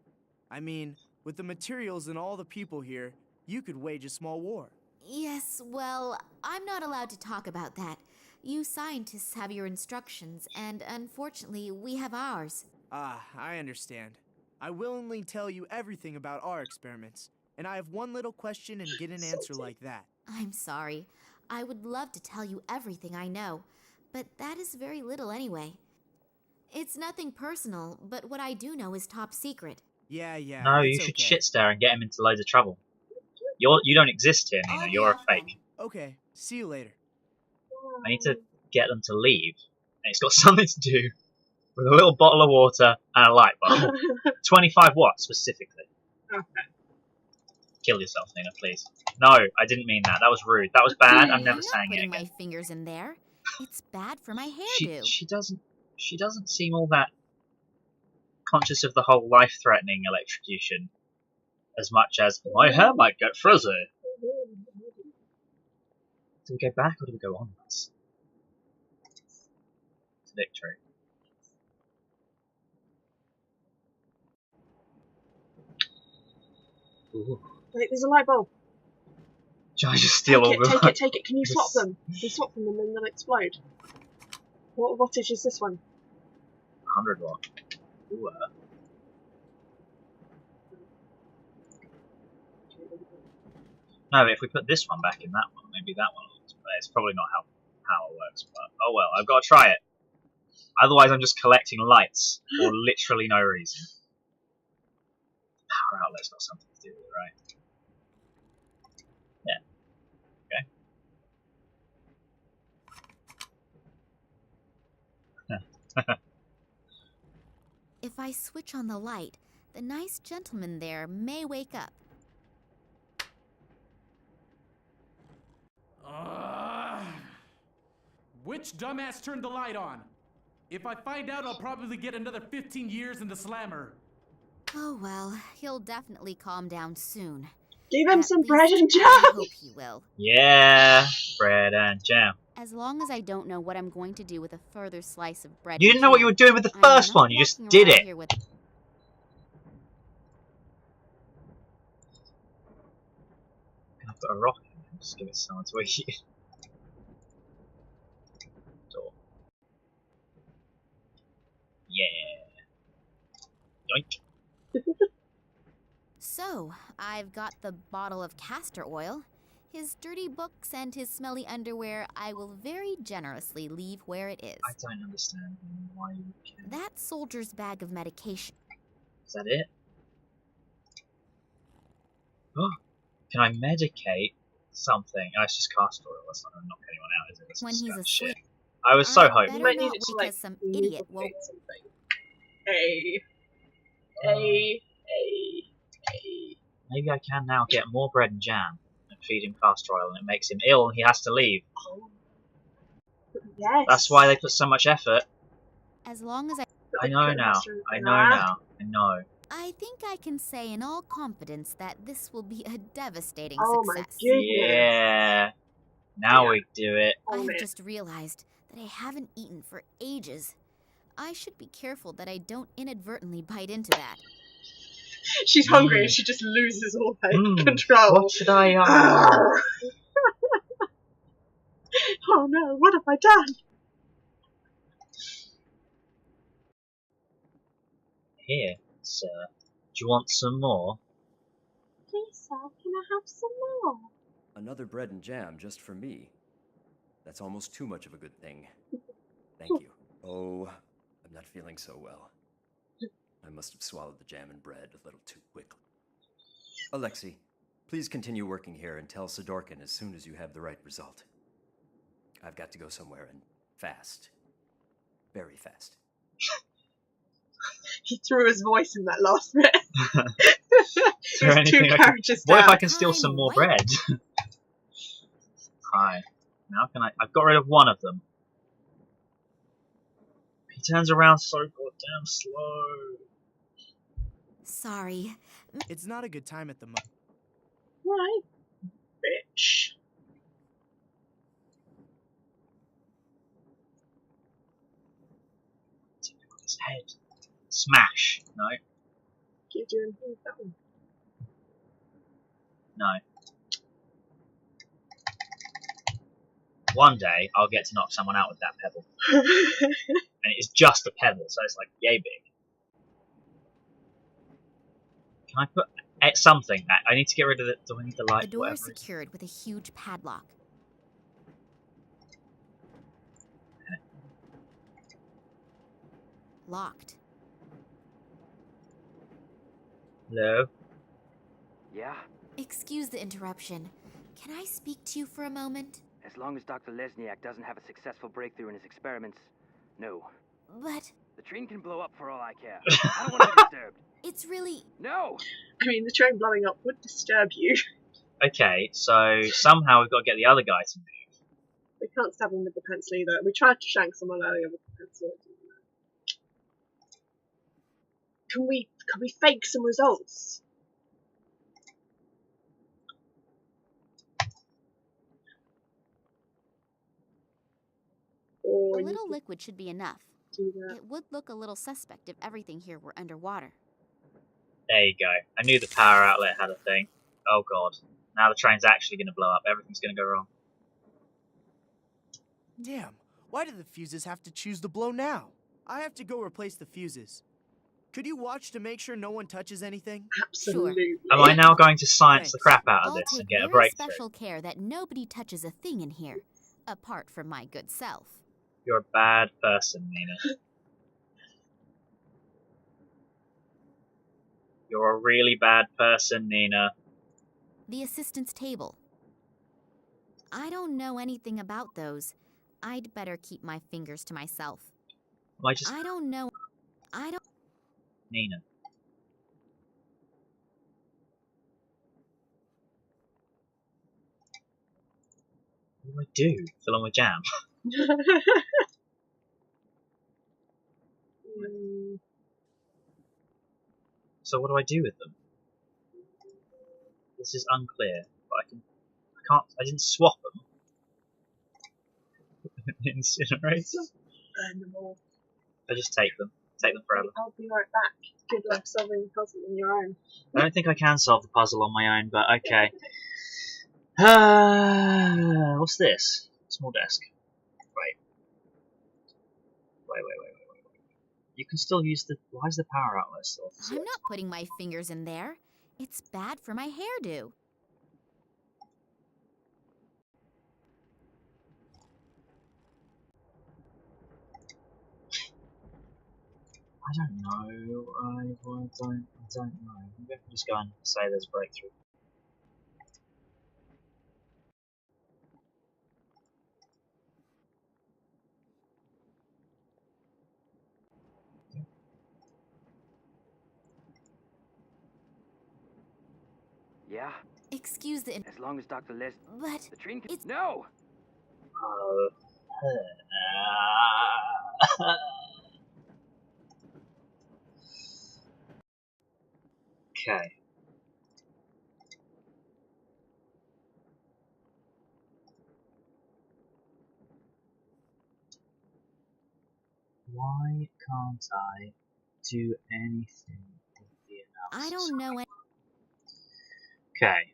I mean, with the materials and all the people here, you could wage a small war. Yes, well, I'm not allowed to talk about that. You scientists have your instructions, and unfortunately, we have ours. Ah, I understand. I willingly tell you everything about our experiments, and I have one little question and get an answer like that. I'm sorry. I would love to tell you everything I know, but that is very little anyway. It's nothing personal, but what I do know is top secret. Yeah, No, it's you should okay. shit stare and get him into loads of trouble. You don't exist here, Nina. I'll be You're a off then. fake. Okay, see you later. I need to get them to leave, and it's got something to do with a little bottle of water and a light bulb. 25 watts specifically. Okay. Kill yourself, Nina, please. No, I didn't mean that. That was rude. That was bad. I'm never I'm not saying it putting again. my fingers in there. It's bad for my hairdo. She doesn't seem all that conscious of the whole life-threatening electrocution as much as my hair might get frizzy. Do we go back or do we go onwards? It's victory. Ooh. Wait, there's a light bulb. Shall I just steal all the Take it. Can you swap them? Can you swap them and then they'll explode? What wattage is this one? 100 watt. Ooh, No, but if we put this one back in that one, maybe that one will display. It's probably not how power works, but oh well, I've got to try it. Otherwise I'm just collecting lights for literally no reason. Power outlet's got something to do with it, right? Yeah. Okay. If I switch on the light, the nice gentleman there may wake up. Which dumbass turned the light on? If I find out, I'll probably get another 15 years in the slammer. Oh well, he'll definitely calm down soon. Give him At some least bread and I jam! hope he will. Yeah, bread and jam. As long as I don't know what I'm going to do with a further slice of bread. You and didn't know what you jam, were doing with the I'm first not one, you just walking did around it. here with- I've got a rock in there, just give it someone to eat. Door. Yeah. Yoink. So, I've got the bottle of castor oil. His dirty books and his smelly underwear I will very generously leave where it is. I don't understand why you would care. That soldier's bag of medication. Is that it? Oh, can I medicate something? Oh, it's just castor oil. That's not going to knock anyone out, is it? That's When he's scum asleep. shit. I was so I'd hopeful. You better might need not it to, wake like, us some idiot woke. lubricate something. Hey. Hey. Hey. Hey. Maybe I can now get more bread and jam and feed him castor oil, and it makes him ill and he has to leave. Oh. Yes. That's why they put so much effort. As long as I know now. I know now. I know. I think I can say in all confidence that this will be a devastating Oh my success. goodness. Yeah. Now Yeah. we do it. Oh, I've man. just realized that I haven't eaten for ages. I should be careful that I don't inadvertently bite into that. She's hungry and she just loses all her Mm, control. What should I Oh no, what have I done? Here, sir. Do you want some more? Please, sir, can I have some more? Another bread and jam just for me. That's almost too much of a good thing. Thank you. Oh, I'm not feeling so well. I must have swallowed the jam and bread a little too quickly. Alexei, please continue working here and tell Sidorkin as soon as you have the right result. I've got to go somewhere and fast. Very fast. He threw his voice in that last bit. Is there There's two anything I can... characters What if down. I can steal some more bread? Hi. Now can I... I've got rid of one of them. He turns around so goddamn slow. Sorry. It's not a good time at the moment. Right. Bitch. Take it on his head. Smash. No. Keep doing that one. No. One day, I'll get to knock someone out with that pebble. And it's just a pebble, so it's like yay big. Can I put something? I need to get rid of the... Do I need the light? The door is Whatever it secured with a huge padlock. Locked. Hello? Yeah? Excuse the interruption. Can I speak to you for a moment? As long as Dr. Lesniak doesn't have a successful breakthrough in his experiments, no. But The train can blow up for all I care. I don't want to be disturbed. it's really... No! I mean, the train blowing up would disturb you. Okay, so somehow we've got to get the other guy to move. We can't stab him with the pencil either. We tried to shank someone earlier with the pencil. Can we fake some results? Or A you little could liquid should be enough. do that. It would look a little suspect if everything here were underwater. There you go. I knew the power outlet had a thing. Oh god. Now the train's actually going to blow up. Everything's going to go wrong. Damn, why do the fuses have to choose to blow now? I have to go replace the fuses. Could you watch to make sure no one touches anything? Absolutely. Am I now going to science the Thanks. crap out of I'll this take and get a very breakthrough? special care that nobody touches a thing in here, apart from my good self. You're a bad person, Nina. You're a really bad person, Nina. The assistant's table. I don't know anything about those. I'd better keep my fingers to myself. Am I just... I don't know. Nina. What do I do? Fill them with jam? So what do I do with them? This is unclear, but I didn't swap them. Incinerator? Burn them all. I just take them forever. I'll be right back. Good luck solving the puzzle on your own. I don't think I can solve the puzzle on my own, but okay. What's this? Small desk. Wait. You can still use the... Why is the power outlet still? I'm not putting my fingers in there. It's bad for my hairdo. I don't know. I don't know. Maybe I can just go and say there's a breakthrough. Yeah? Excuse the... As long as Dr. Les... But The train can... it's... No! Okay. Why can't I do anything with the analysis? I don't know... Okay.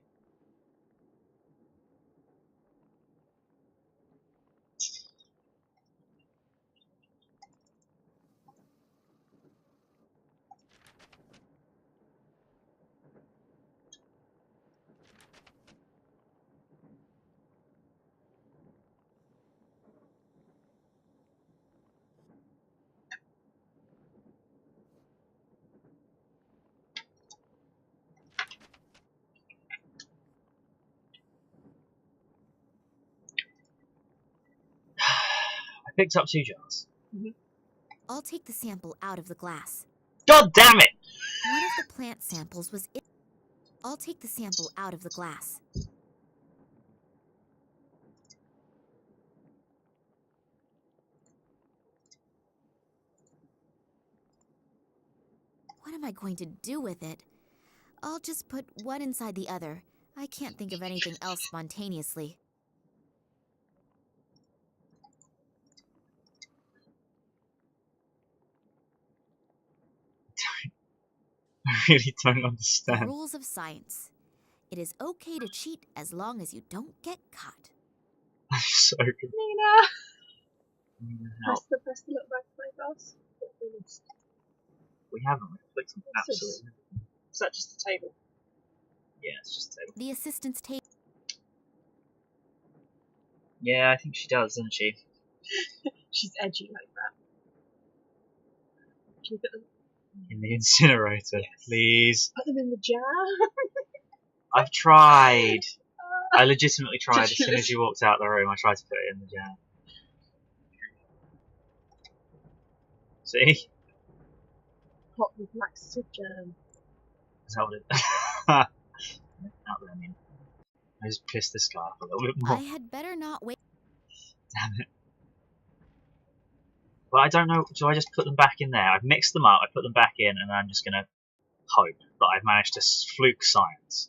I picked up 2 jars. I'll take the sample out of the glass. God damn it! One of the plant samples was... I'll take the sample out of the glass. What am I going to do with it? I'll just put one inside the other. I can't think of anything else spontaneously. I really don't The understand. rules of science. It is okay to cheat as long as you don't get caught. That's so good. Nina! Help. Press the little back play glass. We haven't. We've clicked on What's this? absolutely. Is that just the table? Yeah, it's just a table. The assistant's table. Yeah, I think she does, doesn't she? She's edgy like that. Can you put them, In the incinerator, please. put them in the jar? I've tried. I legitimately tried as soon as you walked out the room. I tried to put it in the jam. See? Hot with laxative jam. Is that what it Out there, I mean. I just pissed this guy off a little bit more. I had better not wait. Damn it. Well, I don't know. Do I just put them back in there? I've mixed them up, I put them back in, and I'm just gonna hope that I've managed to fluke science.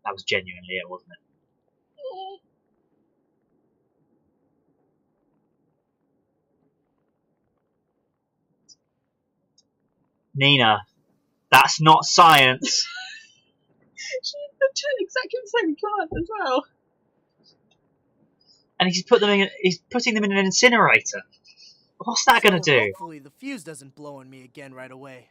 That was genuinely it, wasn't it? Nina, that's not science. She's exactly the same plant as well. And he's putting them in an incinerator. What's that gonna do? Hopefully the fuse doesn't blow on me again right away.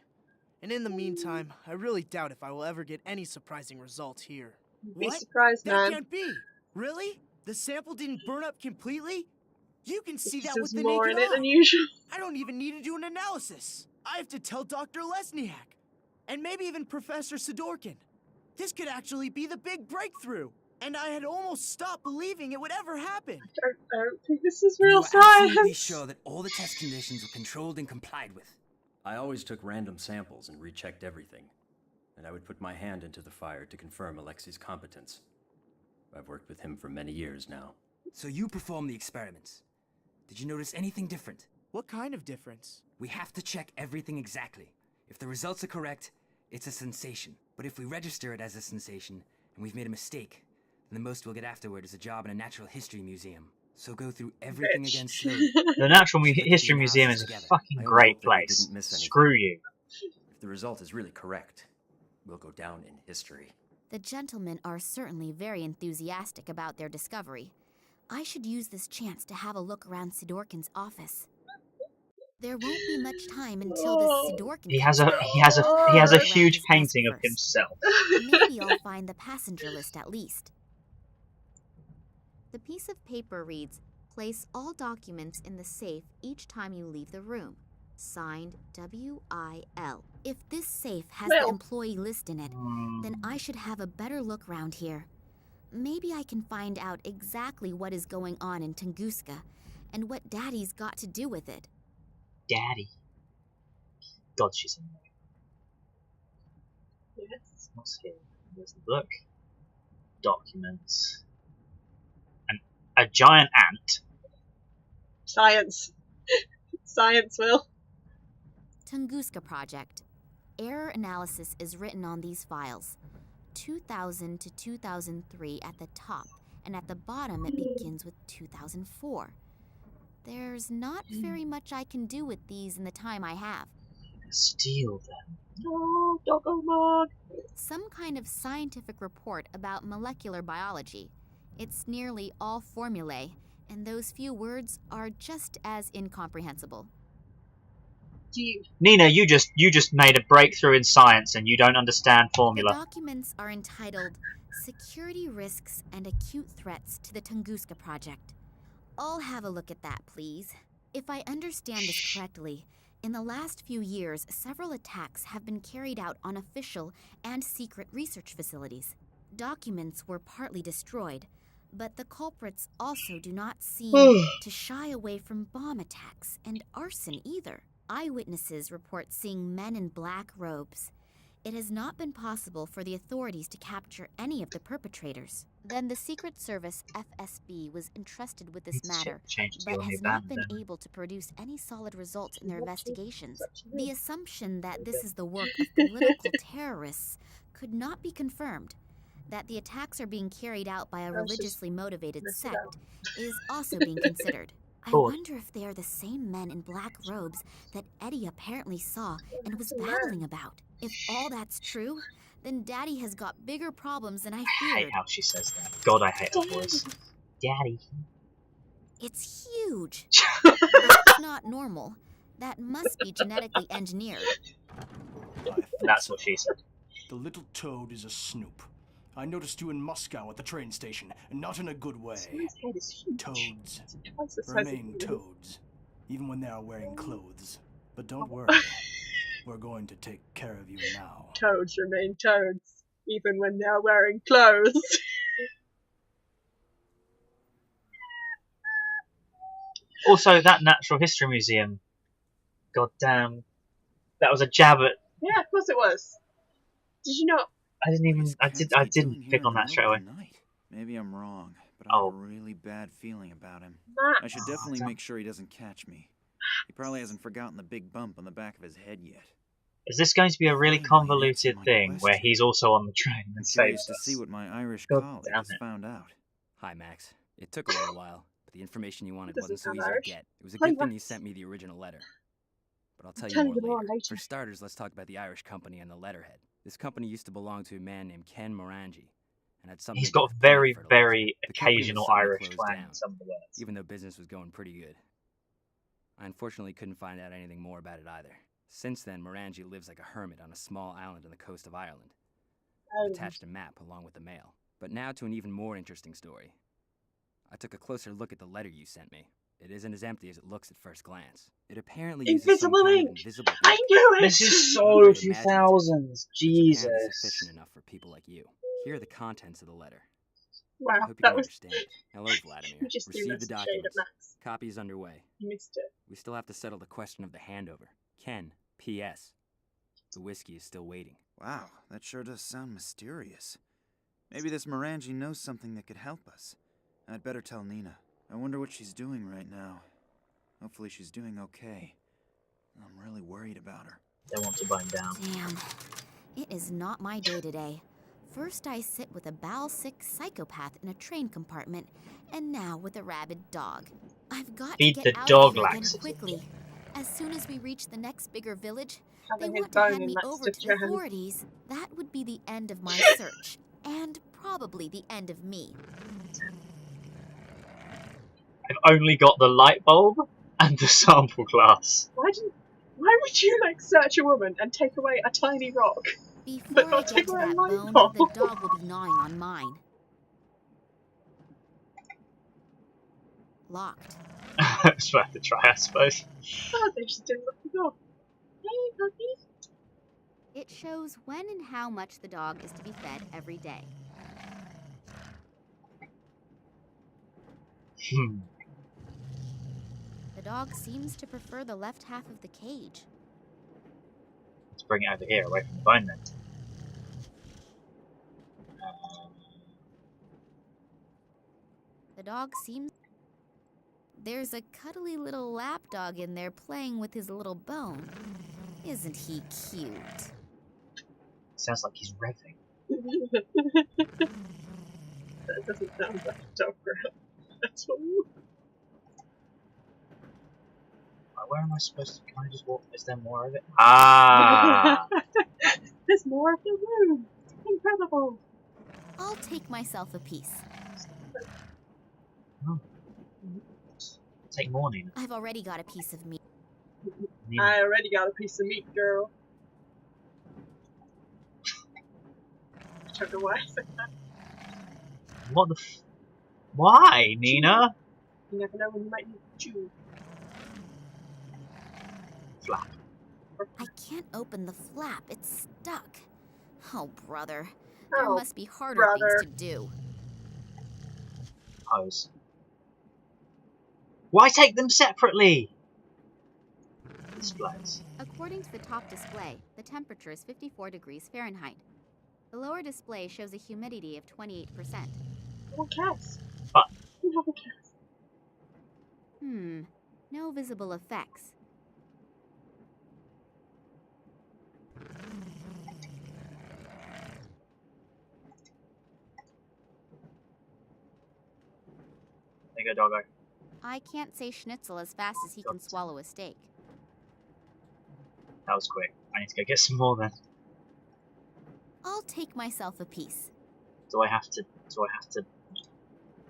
And in the meantime, I really doubt if I will ever get any surprising results here. Be What? surprised, That man. can't be. Really? The sample didn't burn up completely? You can see that There's with the more naked in it eye. than usual. I don't even need to do an analysis. I have to tell Dr. Lesniak. And maybe even Professor Sidorkin. This could actually be the big breakthrough. And I had almost stopped believing it would ever happen. I don't think this is We real were absolutely science. sure that all the test conditions were controlled and complied with. I always took random samples and rechecked everything. And I would put my hand into the fire to confirm Alexi's competence. I've worked with him for many years now. So you performed the experiments. Did you notice anything different? What kind of difference? We have to check everything exactly. If the results are correct, it's a sensation. But if we register it as a sensation, and we've made a mistake, then the most we'll get afterward is a job in a natural history museum. So go through everything again slowly. The Natural History Museum is a fucking I only great hope that we place. didn't miss anything. Screw you. If the result is really correct, we'll go down in history. The gentlemen are certainly very enthusiastic about their discovery. I should use this chance to have a look around Sidorkin's office. There won't be much time until this Sidorkin He comes has back. a Around huge his desk painting of first. himself. Maybe I'll find the passenger list at least. The piece of paper reads, "Place all documents in the safe each time you leave the room. Signed, W.I.L." If this safe has the employee list in it, then I should have a better look round here. Maybe I can find out exactly what is going on in Tunguska and what Daddy's got to do with it. Daddy. God, she's in there. Yes. What's here? There's the book. Documents. And a giant ant. Science. Science, Will. Tunguska Project. Error analysis is written on these files. 2000 to 2003 at the top, and at the bottom it begins with 2004. There's not very much I can do with these in the time I have. Steal them. Oh, doggo mug. Some kind of scientific report about molecular biology. It's nearly all formulae, and those few words are just as incomprehensible. Nina, you just made a breakthrough in science and you don't understand The formula. documents are entitled Security Risks and Acute Threats to the Tunguska Project. I'll have a look at that, please. If I understand this correctly, in the last few years, several attacks have been carried out on official and secret research facilities. Documents were partly destroyed, but the culprits also do not seem to shy away from bomb attacks and arson either. Eyewitnesses report seeing men in black robes. It has not been possible for the authorities to capture any of the perpetrators. Then the Secret Service FSB was entrusted with this matter, but has not been able to produce any solid results in their investigations. The assumption that this is the work of political terrorists could not be confirmed. That the attacks are being carried out by a religiously motivated sect is also being considered. I wonder if they are the same men in black robes that Eddie apparently saw and was babbling about. If all that's true, then Daddy has got bigger problems than I I feared. hate how she says that. God, I hate her voice. Daddy. It's huge. That's not normal. That must be genetically engineered. That's what she said. The little toad is a snoop. I noticed you in Moscow at the train station, and not in a good way. Toads remain toads, even when they are wearing clothes. But don't worry, we're going to take care of you now. Toads remain toads, even when they're wearing clothes. Also, that Natural History Museum. God damn. That was a jab at... Yeah, of course it was. Did you not? I didn't pick on that straight away. Maybe I'm wrong, but I have a really bad feeling about him. I should definitely make sure he doesn't catch me. He probably hasn't forgotten the big bump on the back of his head yet. Is this going to be a really convoluted thing where he's also on the train and saves to us? see what my Irish God colleague damn has it. found out. Hi, Max. It took a little while, but the information you wanted Doesn't wasn't so sound easy Irish. to get. It was a Hey, good thing you Max. sent me the original letter. But I'll tell tell you you more more later. later. For starters, let's talk about the Irish company and the letterhead. This company used to belong to a man named Ken Morangi, and had something He's to do got with very, plant very fertilizer. The company was occasional suddenly Irish closed twang down, in some of the words. even though business was going pretty good. I unfortunately couldn't find out anything more about it either. Since then, Morangi lives like a hermit on a small island on the coast of Ireland. I've attached a map along with the mail. But now to an even more interesting story. I took a closer look at the letter you sent me. It isn't as empty as it looks at first glance. It apparently uses some Invisible kind of ink. invisible I ink. knew it. This is Not so very 2000s. imaginative, but Jesus. apparently sufficient enough for people like you. Here are the contents of the letter. I Wow, hope you that can was. understand it. Hello, Vladimir. You just threw Receive the that shade at documents. Max. Copy is underway. You missed it. We still have to settle the question of the handover. Ken, P.S. The whiskey is still waiting. Wow, that sure does sound mysterious. Maybe this Morangi knows something that could help us. I'd better tell Nina. I wonder what she's doing right now. Hopefully she's doing okay. I'm really worried about her. They want to bind down. Damn. It is not my day today. First I sit with a bowel-sick psychopath in a train compartment, and now with a rabid dog. I've got Feed to the get out dog of here again laxative. quickly. As soon as we reach the next bigger village, Having they his want to bone hand in me that over to the situation. authorities. That would be the end of my search, and probably the end of me. I've only got the light bulb and the sample glass. Why would you like search a woman and take away a tiny rock? Before But I not get take to away a that light bone, bulb. the dog will be gnawing on mine. Locked. So I have to try, I suppose. Oh, they just didn't look the dog. Hey, puppy. It shows when and how much the dog is to be fed every day. The dog seems to prefer the left half of the cage. Let's bring it over here, away from the bone then. The dog seems... There's a cuddly little lapdog in there playing with his little bone. Isn't he cute? Sounds like he's revving. That doesn't sound like a dog grab at all. Where am I supposed to? Can I just walk? Is there more of it? Ah! There's more of the room. Incredible. I'll take myself a piece. Oh. Take more, Nina. I've already got a piece of meat. Nina. I already got a piece of meat, girl. I don't know why I said that. What the f... Why, Nina? You never know when you might need to chew. Flap. I can't open the flap. It's stuck. Oh, brother. There Oh, must be harder brother. things to do. Hose. Why take them separately? Displays. According to the top display, the temperature is 54 degrees Fahrenheit. The lower display shows a humidity of 28%. What cares? But You have a cat. No visible effects. there you go, doggo. I can't say schnitzel as fast as he can swallow a steak. That was quick. I need to go get some more then. I'll take myself a piece. Do I have to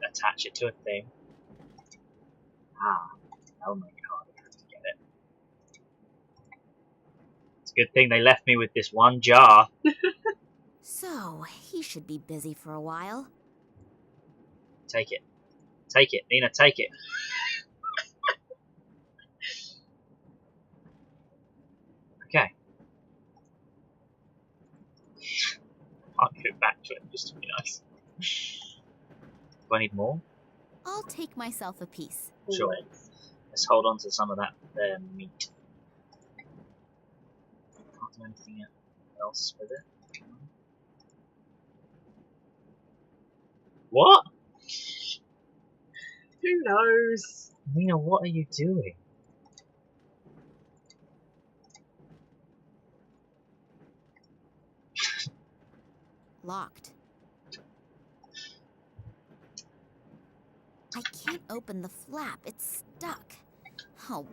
attach it to a thing? Ah, that'll make it harder to get it. It's a good thing they left me with this one jar. So, he should be busy for a while. Take it. Take it, Nina, take it. Okay. I'll give it back to him just to be nice. Do I need more? I'll take myself a piece. Sure. Let's hold on to some of that meat. Can't do anything else with it. What? Who knows? Nina, what are you doing? Locked. I can't open the flap. It's stuck. Oh.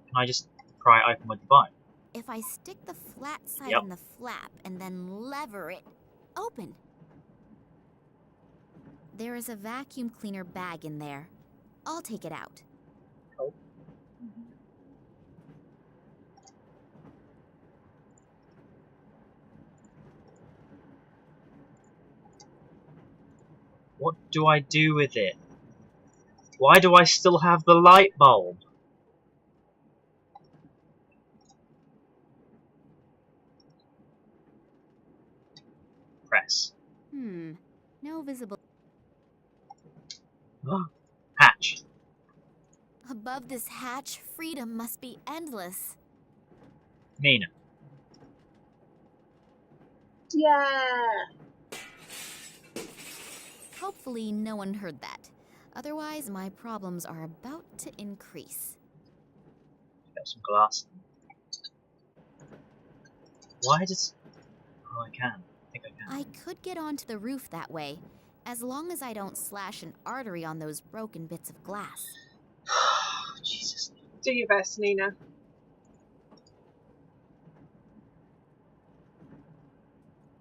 Can I just pry it open with the bone? If I stick the flat side Yep. in the flap and then lever it, open. There is a vacuum cleaner bag in there. I'll take it out. Oh. What do I do with it? Why do I still have the light bulb? Press. No visible... Hatch. Above this hatch, freedom must be endless. Nina. Yeah. Hopefully no one heard that. Otherwise, my problems are about to increase. Got some glass. Why does... Oh, I can. I think I can. I could get onto the roof that way, as long as I don't slash an artery on those broken bits of glass. Jesus. Do your best, Nina.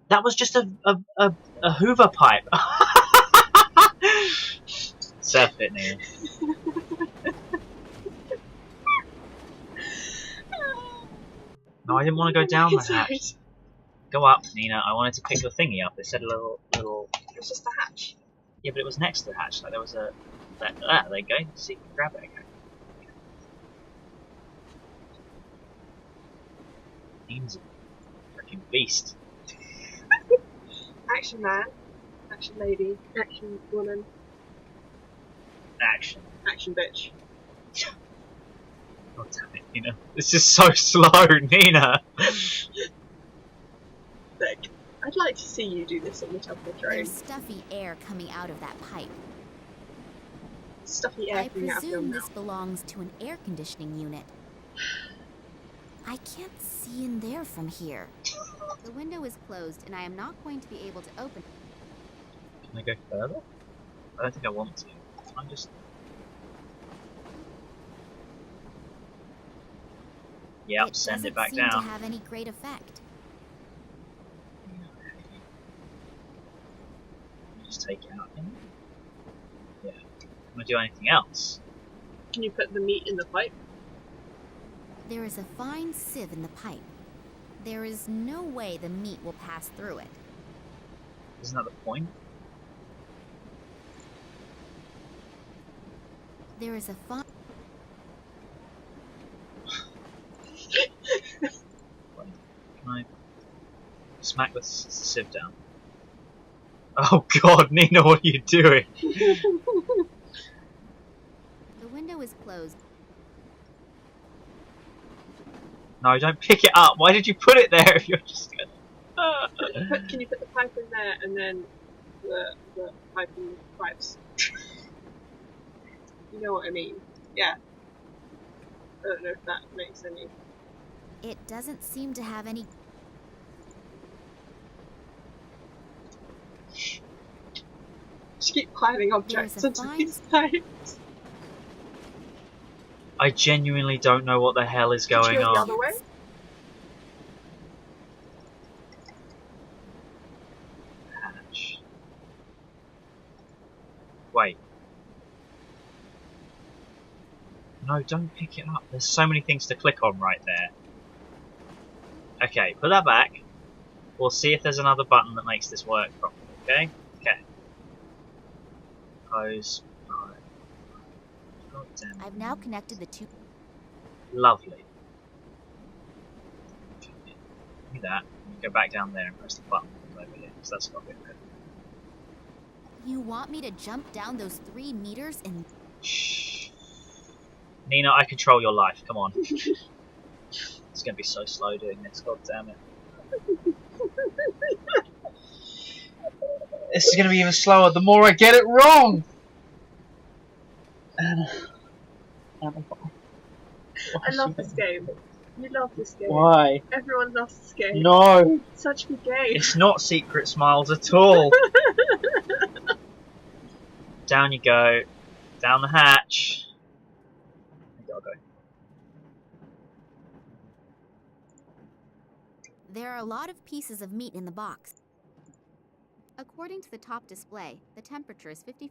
That was just a Hoover pipe. Surf it, Nina. No, I didn't want to go down the hatch. Go up, Nina. I wanted to pick the thingy up. It said a little. It was just a hatch. Yeah, but it was next to the hatch. Like there was a. There you go. See, grab it again. Nina's a freaking beast. Action man, action lady, action woman, Action. action bitch. God damn it, Nina. This is so slow, Nina. Look, I'd like to see you do this on the top of the train. There's stuffy air coming out of that pipe. Stuffy air I coming out of your presume mouth. this belongs to an air conditioning unit. I can't see in there from here. The window is closed, and I am not going to be able to open it. Can I go further? I don't think I want to. I'm just. Yep, send it back doesn't seem down. to have any great effect. Just take it out. Yeah. Can I do anything else? Can you put the meat in the pipe? There is a fine sieve in the pipe. There is no way the meat will pass through it. Isn't that the point? There is a fine... Can I smack the sieve down? Oh god, Nina, what are you doing? The window is closed. No, don't pick it up. Why did you put it there if you're just gonna... Can you put the pipe in there and then the pipe in the pipes? You know what I mean? Yeah. I don't know if that makes any... It doesn't seem to have any... Just keep piling objects into these pipes. I genuinely don't know what the hell is going Did you go on. the other way? Hatch. Wait. No, don't pick it up. There's so many things to click on right there. Okay, put that back. We'll see if there's another button that makes this work properly, okay? Okay. Close. Alright. God damn it. I've now connected the two... Lovely. Do that. You go back down there and press the button over here, because that's not good. You want me to jump down those 3 meters and... Shh. Nina, I control your life. Come on. It's gonna be so slow doing this. God damn it. This is gonna be even slower the more I get it wrong. I love this game. You love this game. Why? Everyone loves this game. No. It's such a good game. It's not Secret Smiles at all. Down you go. Down the hatch. I gotta go. There are a lot of pieces of meat in the box. According to the top display, the temperature is 50.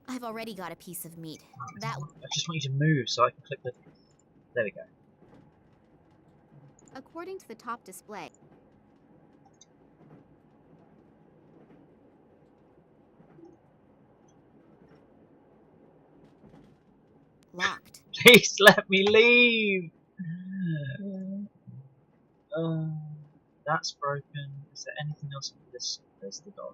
I've already got a piece of meat. That... I just want you to move so I can click the... There we go. According to the top display, locked. Please let me leave! That's broken. Is there anything else for this? There's the dog.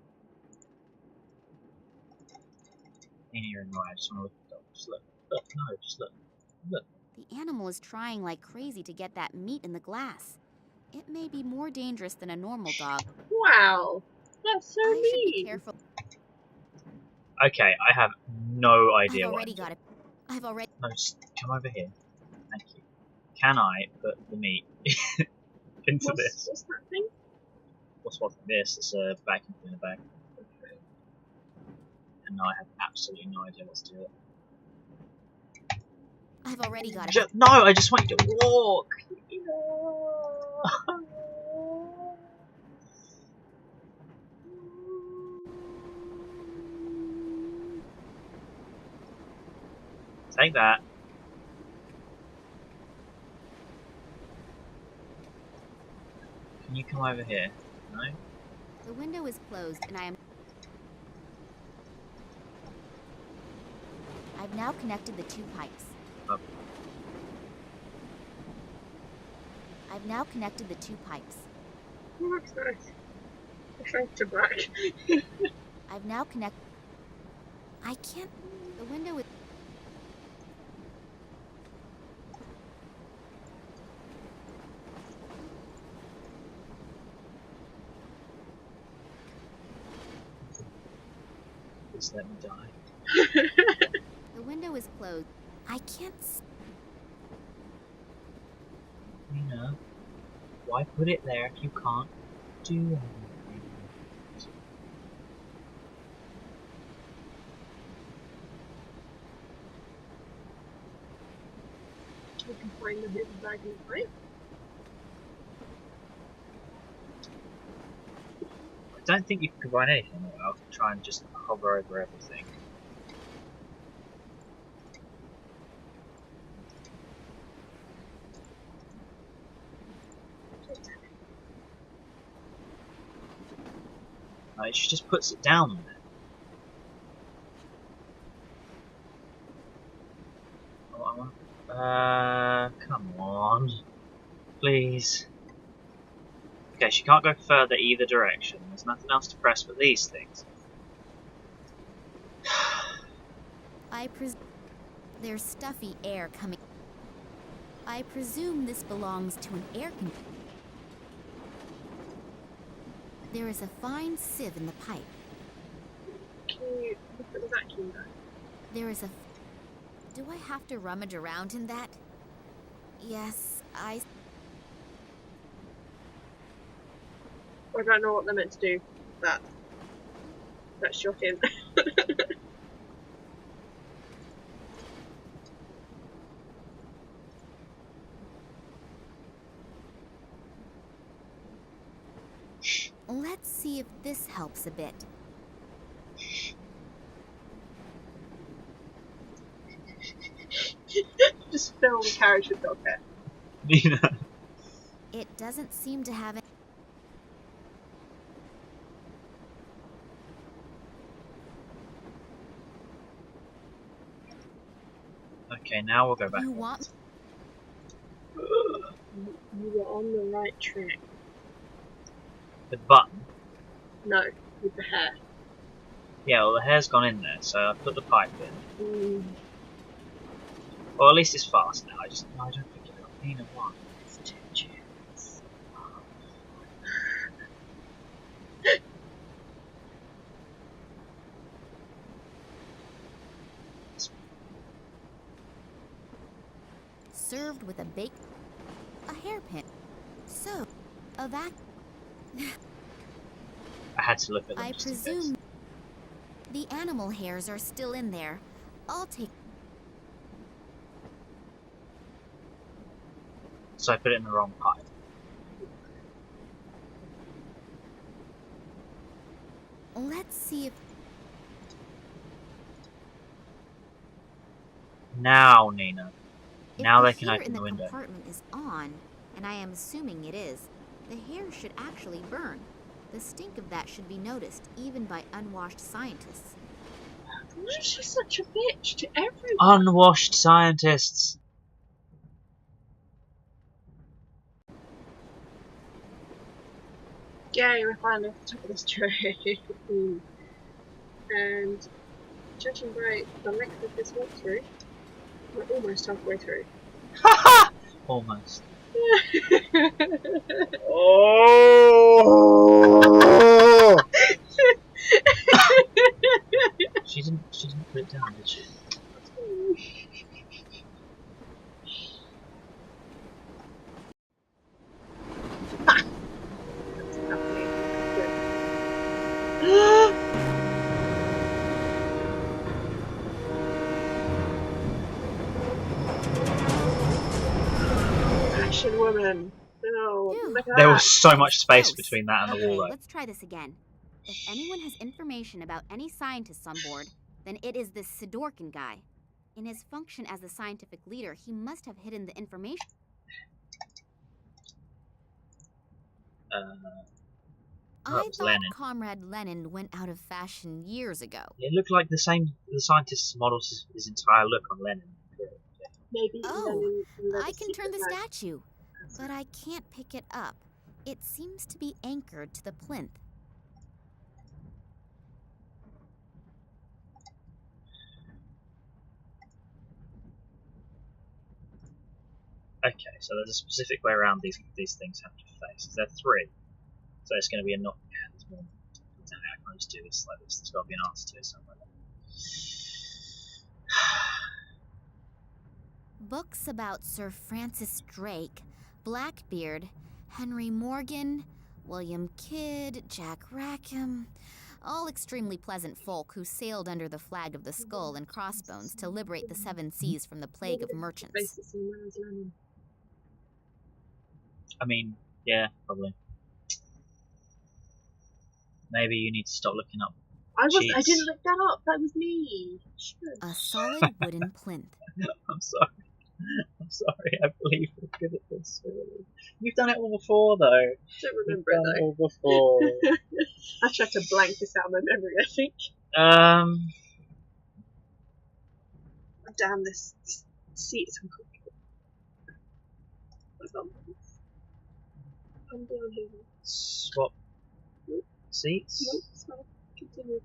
In here and right, I just want to look at the dog. Just look. Look, no, just look. Look. the animal is trying like crazy to get that meat in the glass. It may be more dangerous than a normal dog. Wow, that's so I mean. should be careful. Okay, I have no idea I've what. already got it. I've already... No, just come over here. Thank you. Can I put the meat into this? What's that thing? What's this? It's a vacuum cleaner bag. Okay. And now I have absolutely no idea what to do with it. I've already got it. No, I just want you to walk! Take that. Can you come over here? No? The window is closed and I've now connected the 2 pipes. Oh. I've now connected the 2 pipes. Oh, that's nice. I shrank to black. I've now connected. I can't. The window is. Please let me die. The window is closed. I can't. Nina, why put it there if you can't do anything? We can find the hidden bag in the pipe. I don't think you can combine anything. I'll try and just hover over everything. She just puts it down on there. Come on. Please. Okay, she can't go further either direction. There's nothing else to press but these things. There's stuffy air coming. I presume this belongs to an air conditioner. There is a fine sieve in the pipe. Can you look at the vacuum bag? There is a... Do I have to rummage around in that? Yes, I don't know what they're meant to do. That's shocking. Let's see if this helps a bit. Just fill the carriage with dog hair. Nina. It doesn't seem to have it. Okay, now we'll go back. You were on the right track. The button? No, with the hair. Yeah, well the hair's gone in there, so I put the pipe in. Well, at least it's fast now. I don't pick it up. Nina, what? It's 2 chairs. Served with a hairpin. So, a vac. I had to look at them. I presume the animal hairs are still in there. I'll take. So I put it in the wrong pipe. Let's see if. Now, Nina. Now they can open open the window. If the compartment is on, and I am assuming it is, the hair should actually burn. The stink of that should be noticed, even by unwashed scientists. Why is she such a bitch to everyone? Unwashed scientists. Yay, we're finally off the top of this tray. And judging by the length of this walkthrough, we're almost halfway through. Almost. Oh! She didn't put it down, did she? Action woman. Oh, look at There that. was so much space between that and the wall, though. Let's try this again. If anyone has information about any scientists on board, then it is this Sidorkin guy. In his function as the scientific leader, he must have hidden the information. I thought Lenin. Comrade Lenin went out of fashion years ago. It looked like the scientist models his entire look on Lenin. Maybe I can turn the statue, but I can't pick it up. It seems to be anchored to the plinth. Okay, so there's a specific way around these things have to face. There are 3. So it's going to be a not. Yeah, there's more. I don't know how close to this. Like this. There's got to be an answer to it somewhere. Books about Sir Francis Drake, Blackbeard, Henry Morgan, William Kidd, Jack Rackham, all extremely pleasant folk who sailed under the flag of the Skull and Crossbones to liberate the 7 seas from the plague of merchants. I mean, yeah, probably. Maybe you need to stop looking up. I didn't look that up. That was me. A solid wooden plinth. I'm sorry. I'm sorry. I believe we're good at this. Really. You've done it all before, though. I don't remember it though. All before. I tried to blank this out of my memory. I think. Damn, this seat is uncomfortable. I'm down here. Swap seats. Nope, it's fine. Continue.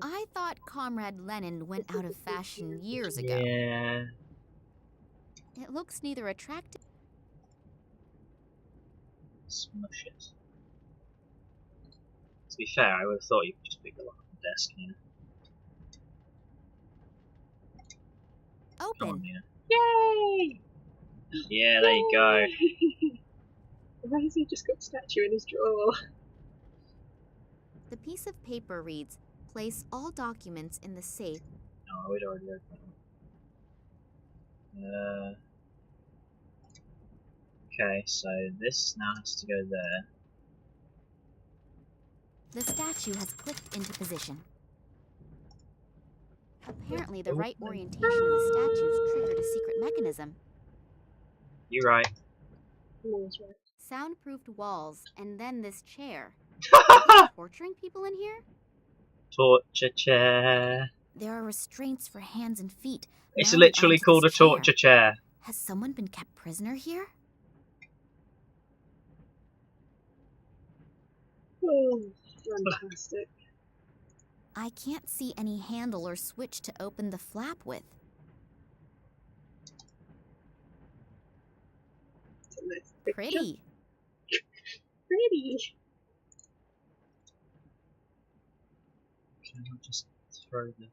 I thought Comrade Lenin went out of fashion years ago. Yeah. It looks neither attractive. Smush it. To be fair, I would have thought you could just pick the lock on the desk here. Open. On, Yay! Yeah, there you go. Why has he just got a statue in his drawer? The piece of paper reads, "Place all documents in the safe." Oh, we'd already read that. Okay, so this now has to go there. The statue has clicked into position. Apparently, the right orientation of the statues triggered a secret mechanism. You're right. Soundproofed walls, and then this chair. Are they torturing people in here? Torture chair. There are restraints for hands and feet. It's literally called a torture chair. Has someone been kept prisoner here? Oh, fantastic. I can't see any handle or switch to open the flap with. Pretty. Pretty. Can I not just throw the...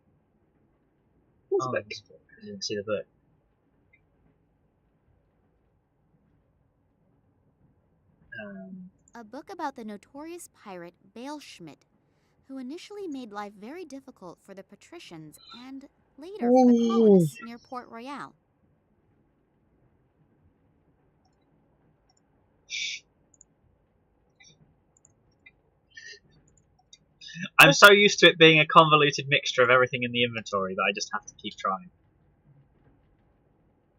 What's oh, book? I didn't see the book. A book about the notorious pirate Bale Schmidt, who initially made life very difficult for the patricians and later for the colonists near Port Royal. I'm so used to it being a convoluted mixture of everything in the inventory that I just have to keep trying.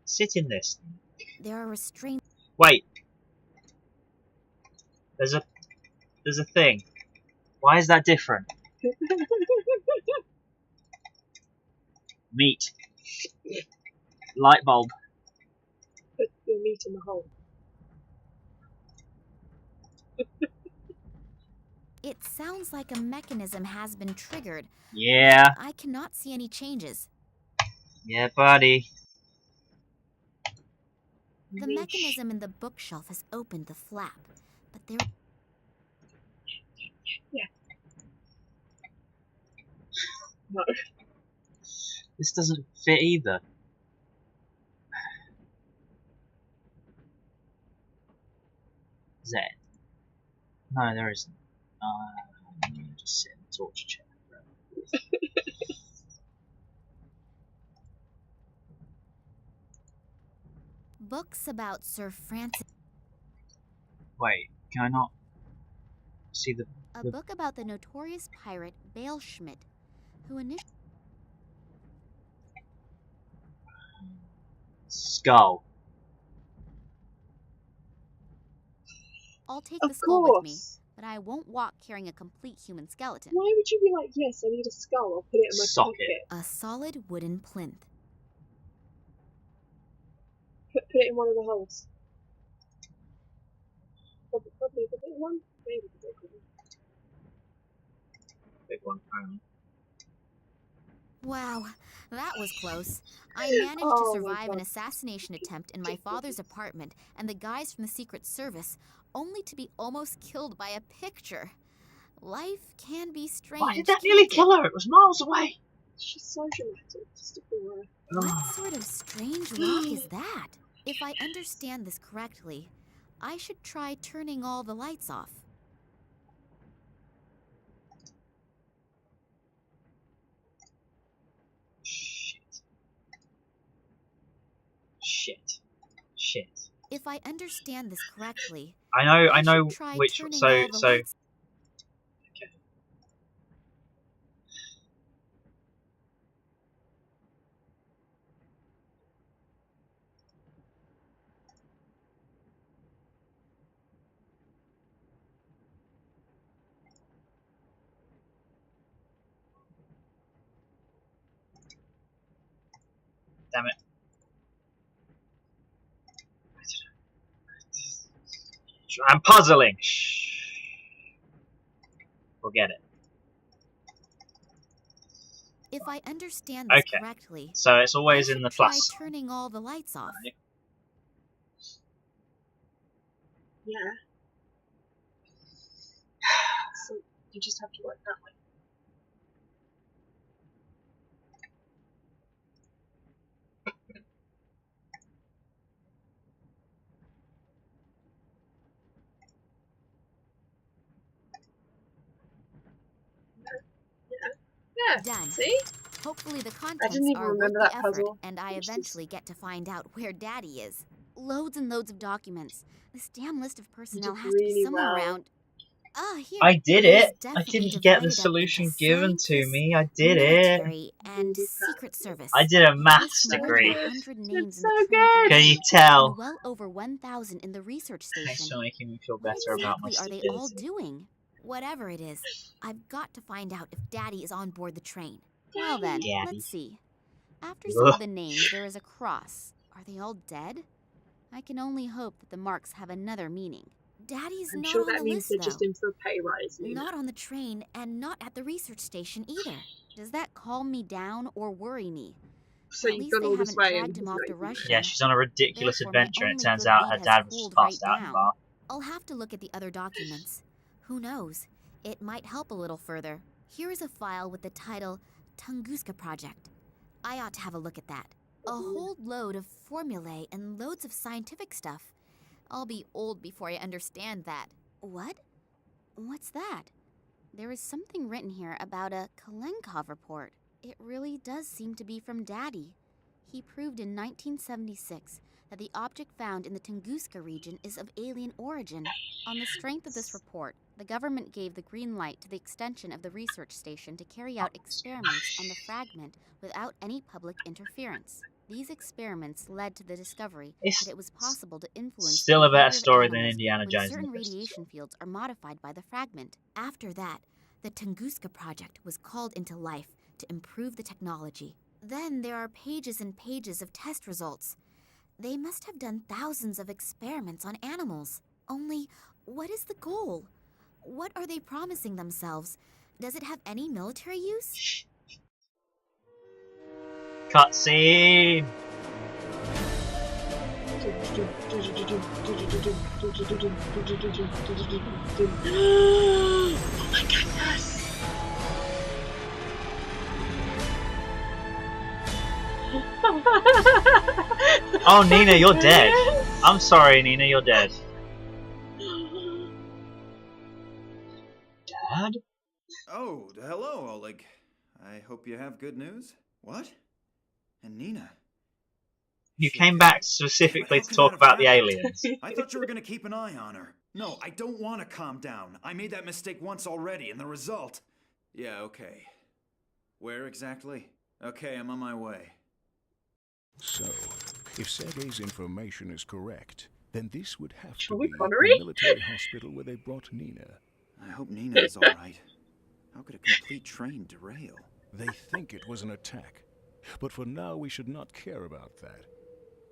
Sit in this. There are restraints. Wait. There's a thing. Why is that different? Meat. Light bulb. Put your meat in the hole. It sounds like a mechanism has been triggered. Yeah. I cannot see any changes. Yeah, buddy. The mechanism in the bookshelf has opened the flap, but there... Yeah. No. This doesn't fit either. Z. No, there isn't. I'm gonna just sit in the torture chair. Books about Sir Francis... Wait, can I not? See the A book about the notorious pirate Bale Schmidt, who initially... skull. I'll take Of the skull with me, course. but I won't walk carrying a complete human skeleton. Why would you be like, yes, I need a skull, I'll put it in my Socket. pocket. A solid wooden plinth. Put it in one of the holes. Probably the big one? Maybe the big one. Big one, apparently. Wow, that was close. I managed to survive an assassination attempt in my father's apartment and the guys from the Secret Service, only to be almost killed by a picture. Life can be strange. Why did that nearly kill her? It was miles away. She's so dramatic. Just ignore her. What sort of strange lock is that? If I understand this correctly, I should try turning all the lights off. Shit. If I understand this correctly, I know should try which. turning So all the lights. Okay. Damn it. I'm puzzling. Shh. We'll get it. If I understand this Okay. correctly, So it's always I in the should try plus. turning all the lights off. Right. Yeah. So you just have to work that way. Yeah. Done. See? Hopefully the I contents didn't even are worth remember the that effort, puzzle. and I eventually get to find out where Daddy is. Loads and loads of documents. This damn list of personnel has to be really somewhere well. around. Here. I did It's it. I definitely didn't get the divided up solution into given to scientists, me. I did it. military, and Secret Service. I did a It maths lists more than degree. 100 names It's in the so train good. Can you alone, tell? and well over 1,000 in the research Thanks station. for making me feel What better about my exactly are they all stupidity. doing? Whatever it is, I've got to find out if Daddy is on board the train. Well then, Daddy. let's see. After some of the names, there is a cross. Are they all dead? I can only hope that the marks have another meaning. Daddy's I'm not sure on that the means list, they're though. just in for a pay rise. Nina. Not on the train, and not at the research station either. Does that calm me down or worry me? So At you've least gone they all this haven't way dragged and him off to Russia. Yeah, she's on a ridiculous Therefore, my adventure, and it only turns good out lead her has dad was cooled passed right out in down. bar. I'll have to look at the other documents. Who knows? It might help a little further. Here is a file with the title Tunguska Project. I ought to have a look at that. A whole load of formulae and loads of scientific stuff. I'll be old before I understand that. What? What's that? There is something written here about a Kalenkov report. It really does seem to be from Daddy. He proved in 1976 that the object found in the Tunguska region is of alien origin. On the strength of this report, the government gave the green light to the extension of the research station to carry out experiments on the fragment without any public interference. These experiments led to the discovery that it was possible to influence Still the a better behavior of story than animals Indiana when Jones and certain the Crystal radiation fields are modified by the fragment. After that, the Tunguska Project was called into life to improve the technology. Then there are pages and pages of test results. They must have done thousands of experiments on animals. Only, what is the goal? What are they promising themselves? Does it have any military use? Cutscene! Oh my goodness! Oh, Nina, you're dead. I'm sorry, Nina, you're dead. Dad? Oh, hello, Oleg. I hope you have good news. What? And Nina? You came back specifically to talk about the aliens. I thought you were going to keep an eye on her. No, I don't want to calm down. I made that mistake once already, and the result... Yeah, okay. Where exactly? Okay, I'm on my way. So, if Sergei's information is correct, then this would have to Shall be we, the Connery? military hospital where they brought Nina. I hope Nina is alright. How could a complete train derail? They think it was an attack, but for now we should not care about that.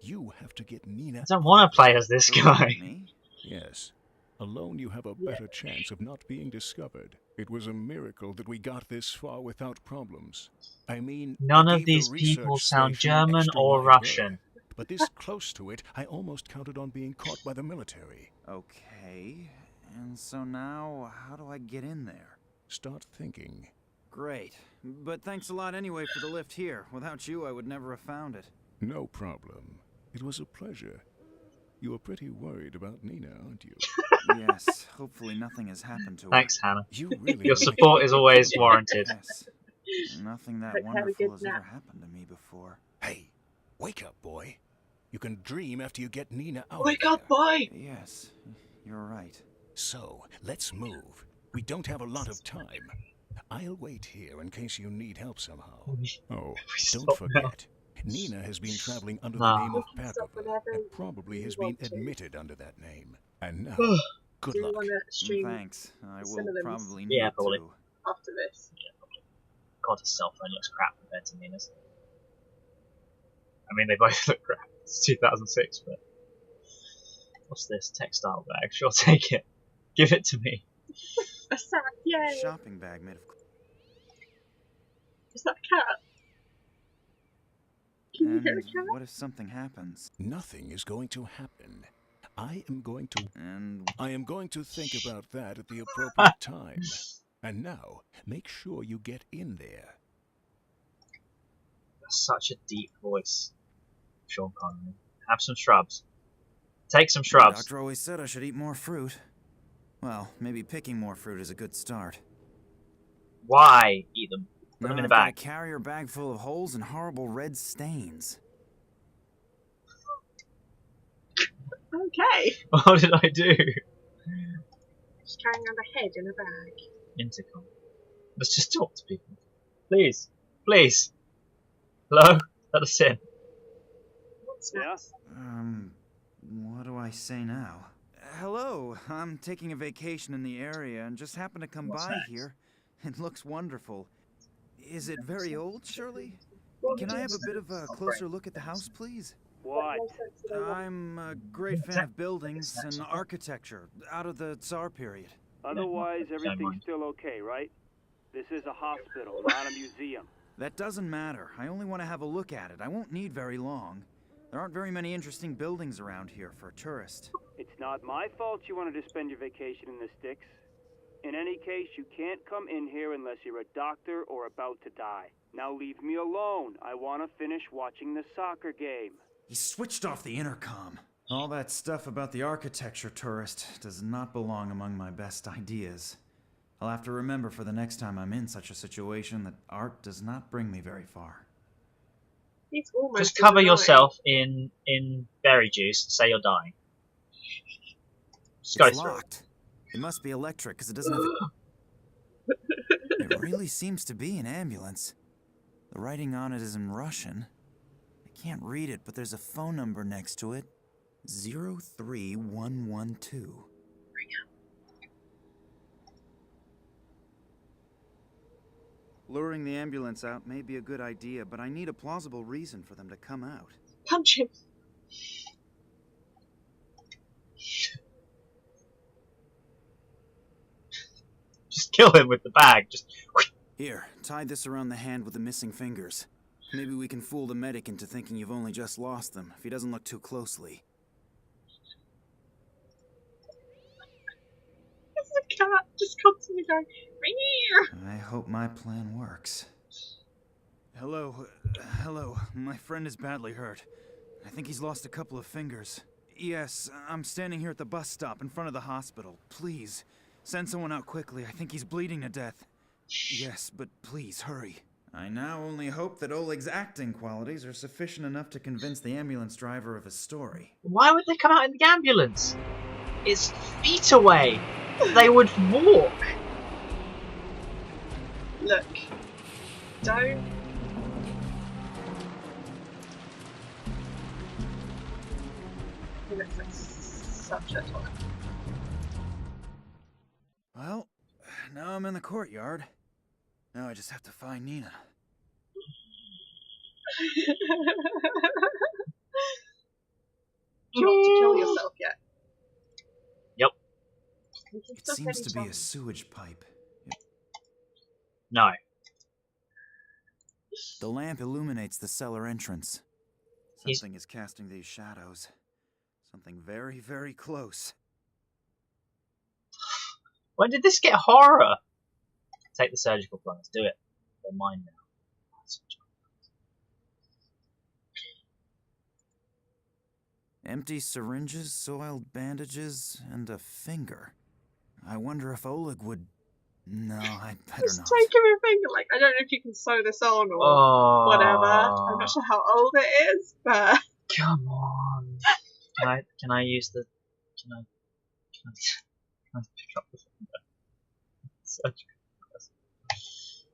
You have to get Nina. I don't want to play as this guy. Me? Yes. Alone you have a better chance of not being discovered. It was a miracle that we got this far without problems. I mean, None I of gave the these people research sound station an German extra or wide Russian. berth, but this close to it, I almost counted on being caught by the military. Okay, and so now, how do I get in there? Start thinking. Great, but thanks a lot anyway for the lift here. Without you, I would never have found it. No problem. It was a pleasure. You were pretty worried about Nina, aren't you? Yes, hopefully nothing has happened to her. Thanks, Hannah. You really Your support is always warranted. Yes, nothing that Hope you had a wonderful good has nap. ever happened to me before. Hey, wake up, boy. You can dream after you get Nina out Wake of up, boy! Yes, you're right. So, let's move. We don't have a lot of time. I'll wait here in case you need help somehow. Oh, don't forget, Nina has been traveling under the name of Pavlova and probably has been admitted under that name. And now, good Do you luck. want to stream Thanks, I will Cinnamons probably need Yeah, probably. to. after this? God, his cell phone looks crap compared to Nina's. I mean, they both look crap. It's 2006, but... What's this? Textile bag. Sure, take it. Give it to me. A sack, yay! Shopping bag made of... Is that a cat? Can you hear a And cat? what if something happens? Nothing is going to happen. I am going to think about that at the appropriate time. And now, make sure you get in there. That's such a deep voice. Sean Connery. Have some shrubs. Take some The shrubs. doctor always said I should eat more fruit. Well, maybe picking more fruit is a good start. Why eat them? Put Now them in a I've got bag. a carrier bag full of holes and horrible red stains. Okay. What did I do? Just carrying around a head in a bag. Intercom. Let's just talk to people. Please. Please. Hello? Let us in. What's Yeah? next? What do I say now? Hello, I'm taking a vacation in the area and just happened to come What's by next? here. It looks wonderful. Is it very old, Shirley? What Can would I you have a say? bit of a closer look at the house, please? What? What sense do they want? I'm a great fan of buildings and architecture out of the Tsar period. Otherwise, Don't everything's mind. still okay, right? This is a hospital, not a museum. That doesn't matter. I only want to have a look at it. I won't need very long. There aren't very many interesting buildings around here for a tourist. It's not my fault you wanted to spend your vacation in the sticks. In any case, you can't come in here unless you're a doctor or about to die. Now leave me alone. I want to finish watching the soccer game. He switched off the intercom. All that stuff about the architecture tourist does not belong among my best ideas. I'll have to remember for the next time I'm in such a situation that art does not bring me very far. He's almost Just cover annoying. yourself in berry juice and say you're dying. Just go It's through. locked. It must be electric because it doesn't have... It really seems to be an ambulance. The writing on it is in Russian. I can't read it, but there's a phone number next to it. 03112. Luring the ambulance out may be a good idea, but I need a plausible reason for them to come out. Punch him. Just kill him with the bag. Just. Here, tie this around the hand with the missing fingers. Maybe we can fool the medic into thinking you've only just lost them, if he doesn't look too closely. This is a cat just constantly going, "Meow." I hope my plan works. Hello, my friend is badly hurt. I think he's lost a couple of fingers. Yes, I'm standing here at the bus stop in front of the hospital. Please, send someone out quickly. I think he's bleeding to death. Yes, but please, hurry. I now only hope that Oleg's acting qualities are sufficient enough to convince the ambulance driver of his story. Why would they come out in the ambulance? It's feet away. They would walk. Look. Don't. He looks like such a toy. Well, now I'm in the courtyard. Now I just have to find Nina. Do you want to kill yourself yet? Yep. It seems to be a sewage pipe. No. The lamp illuminates the cellar entrance. Something is casting these shadows. Something very, very close. When did this get horror? Take the surgical plans. Do it. They're mine now. Empty syringes, soiled bandages, and a finger. I wonder if Oleg would... No, I'd better Just not. take him your finger. Like, I don't know if you can sew this on or whatever. I'm not sure how old it is, but... Come on. Can I use the... Can I pick up the finger?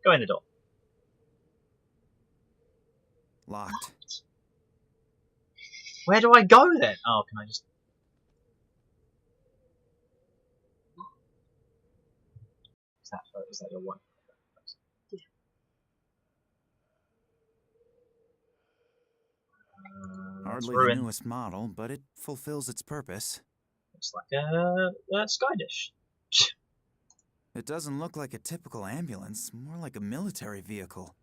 Go in the door. Locked. Where do I go then? Oh, can I just... Is that your wife? Yeah. Hardly the newest model, but it fulfills its purpose. Looks like a sky dish. It doesn't look like a typical ambulance, more like a military vehicle.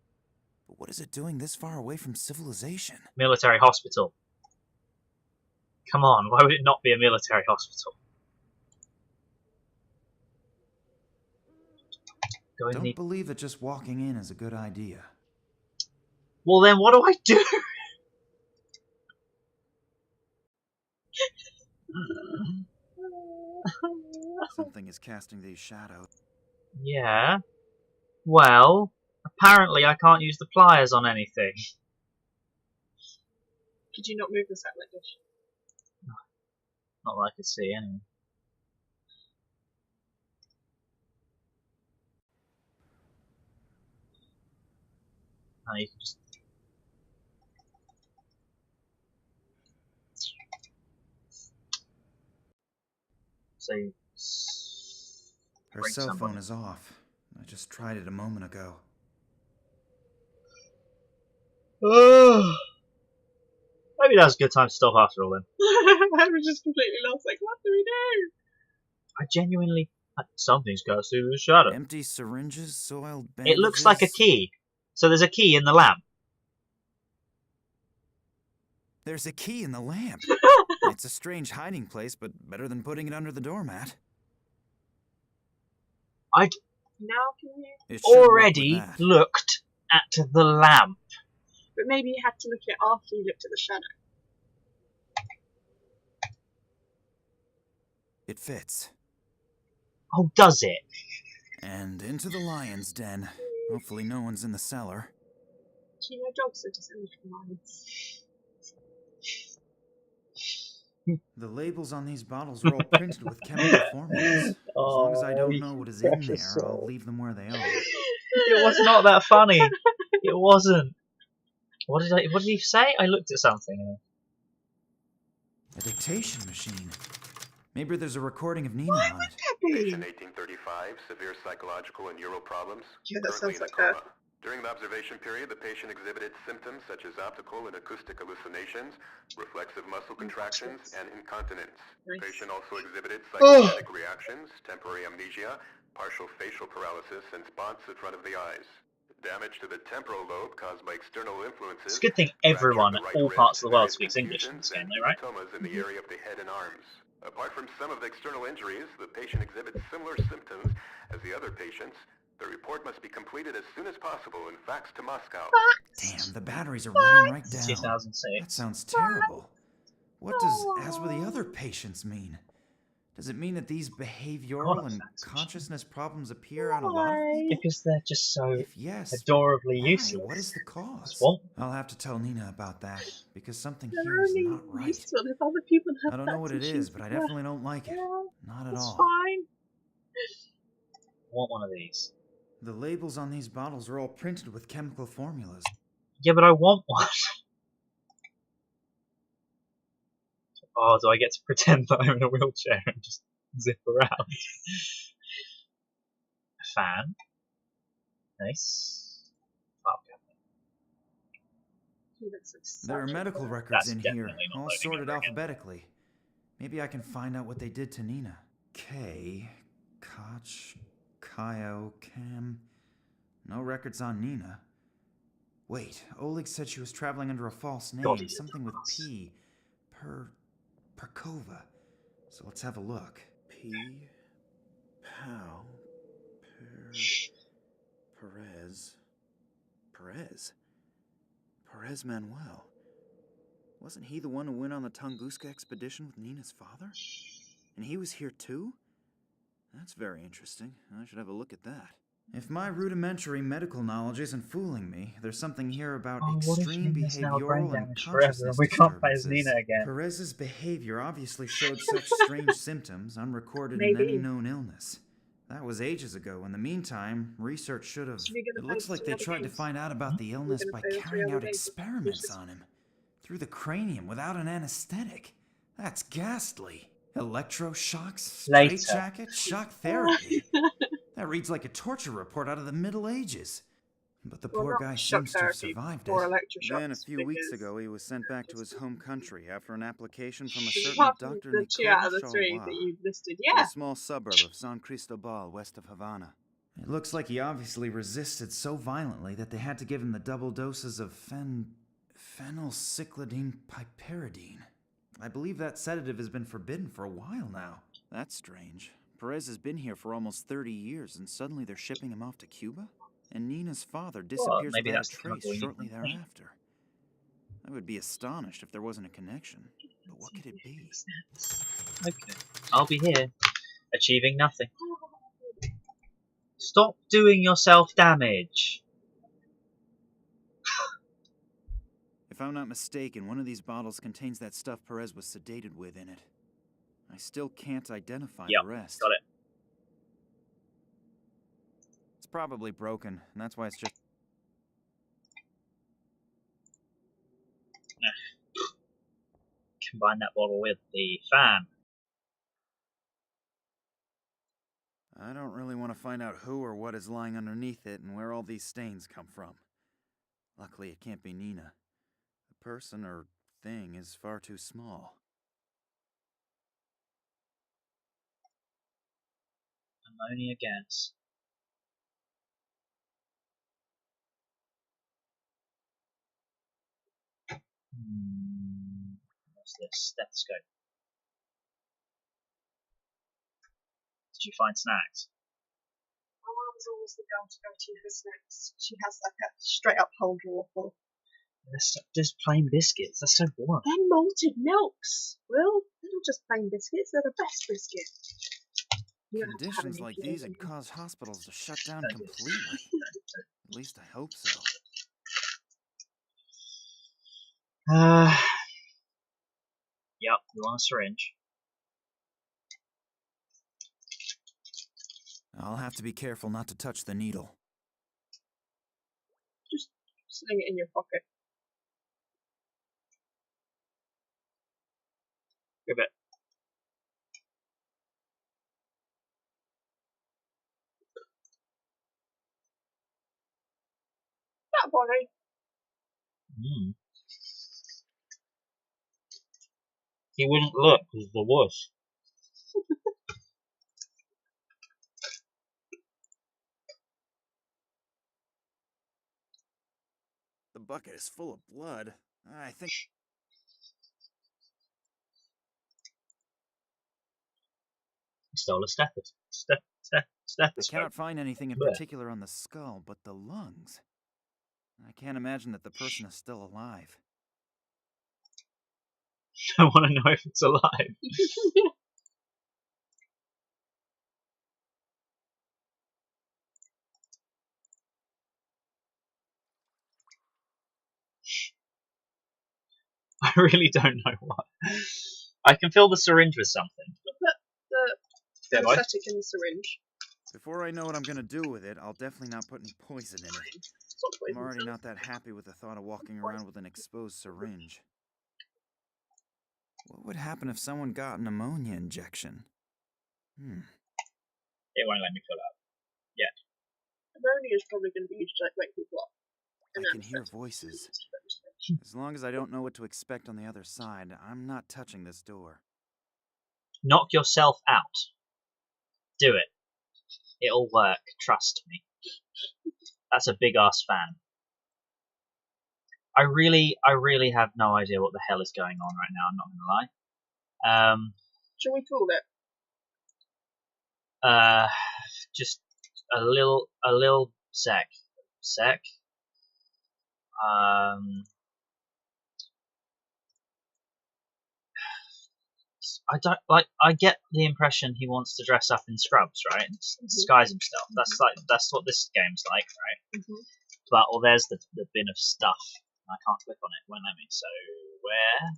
But what is it doing this far away from civilization? Military hospital. Come on, why would it not be a military hospital? Don't believe that just walking in is a good idea. Well then, what do I do? Something is casting these shadows. Yeah. Well, apparently I can't use the pliers on anything. Could you not move the satellite dish? Not that I could see, anyway. Oh, you can just... Say... Her cell phone is off. I just tried it a moment ago. Maybe that was a good time to stop after all then. I was just completely lost. Like, what do we do? I genuinely... Something's got through the shadow. Empty syringes, soiled bandages. It looks like a key. So there's a key in the lamp. There's a key in the lamp. It's a strange hiding place, but better than putting it under the doormat. Now can you? Already looked at the lamp. But maybe you had to look at it after you looked at the shadow. It fits. Oh, does it? And into the lion's den. Hopefully no one's in the cellar. Do you know dogs are just from lions? The labels on these bottles are all printed with chemical formulas. As long as I don't know what is in there, I'll leave them where they are. It was not that funny. It wasn't. What did he say? I looked at something. A dictation machine. Maybe there's a recording of Nina on it. Patient 1835, severe psychological and neural problems. Yeah, that currently sounds in a like coma. During the observation period, the patient exhibited symptoms such as optical and acoustic hallucinations, reflexive muscle contractions, and incontinence. The patient also exhibited psychotic reactions, temporary amnesia, partial facial paralysis, and spots in front of the eyes. Damage to the temporal lobe caused by external influences. It's a good thing everyone at all parts of the world speaks English in this game, though, right? Hematomas in the area of the head and arms. Apart from some of the external injuries, the patient exhibits similar symptoms as the other patients. The report must be completed as soon as possible and faxed to Moscow. Damn, the batteries are running right down. 2006. That sounds terrible. What does "as with the other patients" mean? Does it mean that these behavioral God, and that's consciousness problems appear on a lot of people? because they're just so If yes, adorably why? useless. What is the Just cause? want them. I'll have to tell Nina about that, because something They're here is only not right. useful if other people have I don't know pets what and it choose is, but to I work. definitely don't like it. Yeah, Not at that's all. fine. I want one of these. The labels on these bottles are all printed with chemical formulas. Yeah, but I want one. Oh, do I get to pretend that I'm in a wheelchair and just zip around? A fan. Nice. Oh, There are medical records that's in definitely here, not all loading sorted ever again. alphabetically. Maybe I can find out what they did to Nina. K, Koch, Kyo, Cam. No records on Nina. Wait, Oleg said she was traveling under a false God, name, he something with P. Perkova. So let's have a look. P. Pow. Perez. Perez Manuel. Wasn't he the one who went on the Tunguska expedition with Nina's father? And he was here too? That's very interesting. I should have a look at that. If my rudimentary medical knowledge isn't fooling me, there's something here about what if extreme Nina's now brain behavioral and damaged forever and consciousness we can't play as disturbances. Nina again? Perez's behavior obviously showed such strange symptoms unrecorded in any Maybe. known illness. That was ages ago. In the meantime, research should have... Should we get It the looks papers like to they the other tried to games? find out about the illness gonna by play the 3 carrying other out games. experiments on him. Through the cranium without an anesthetic. That's ghastly. Electroshocks, Later. straitjacket, shock therapy. That reads like a torture report out of the Middle Ages. But the poor guy seems to have survived it. Then a few weeks ago, he was sent back to his home country after an application from a certain Apart from Dr. the 2 out of the 3 Nicola that Chauvois, you've listed, in yeah. a small suburb of San Cristobal, west of Havana. It looks like he obviously resisted so violently that they had to give him the double doses of phenylcyclidine piperidine. I believe that sedative has been forbidden for a while now. That's strange. Perez has been here for almost 30 years, and suddenly they're shipping him off to Cuba? And Nina's father disappears maybe without a that's the trace chemical we need shortly from paint. thereafter. I would be astonished if there wasn't a connection. But what could it be? Okay, I'll be here, achieving nothing. Stop doing yourself damage. If I'm not mistaken, one of these bottles contains that stuff Perez was sedated with in it. I still can't identify the rest. Got it. It's probably broken, and that's why it's just... Combine that bottle with the fan. I don't really want to find out who or what is lying underneath it and where all these stains come from. Luckily, it can't be Nina. The person or thing is far too small. Ammonia gas. What's this? Stethoscope. Did you find snacks? My mum was always the girl to go to for snacks. She has like a straight up whole drawer full. There's plain biscuits. That's so boring. They're malted milks, Will. They're not just plain biscuits, they're the best biscuits. Conditions like these would cause hospitals to shut down completely. At least I hope so. Yep, you want a syringe. I'll have to be careful not to touch the needle. Just sling it in your pocket. Give it. That body. He wouldn't look because there was. The bucket is full of blood. I think... Stole a stethoscope. I cannot find anything in particular on the skull, but the lungs. I can't imagine that the person is still alive. I want to know if it's alive. I really don't know what. I can fill the syringe with something. Put the anesthetic in the syringe. Before I know what I'm gonna do with it, I'll definitely not put any poison in it. I'm already not that happy with the thought of walking around with an exposed syringe. What would happen if someone got an ammonia injection? It won't let me fill up. Yet. Ammonia is probably going to be used to wake people up. I can hear voices. As long as I don't know what to expect on the other side, I'm not touching this door. Knock yourself out. Do it. It'll work. Trust me. That's a big ass fan. I really have no idea what the hell is going on right now. I'm not gonna lie. Shall we call it? Just a little sec. I don't like. I get the impression he wants to dress up in scrubs, right, and disguise himself. That's what this game's like, right? But there's the bin of stuff. I can't click on it. Won't let me. So where?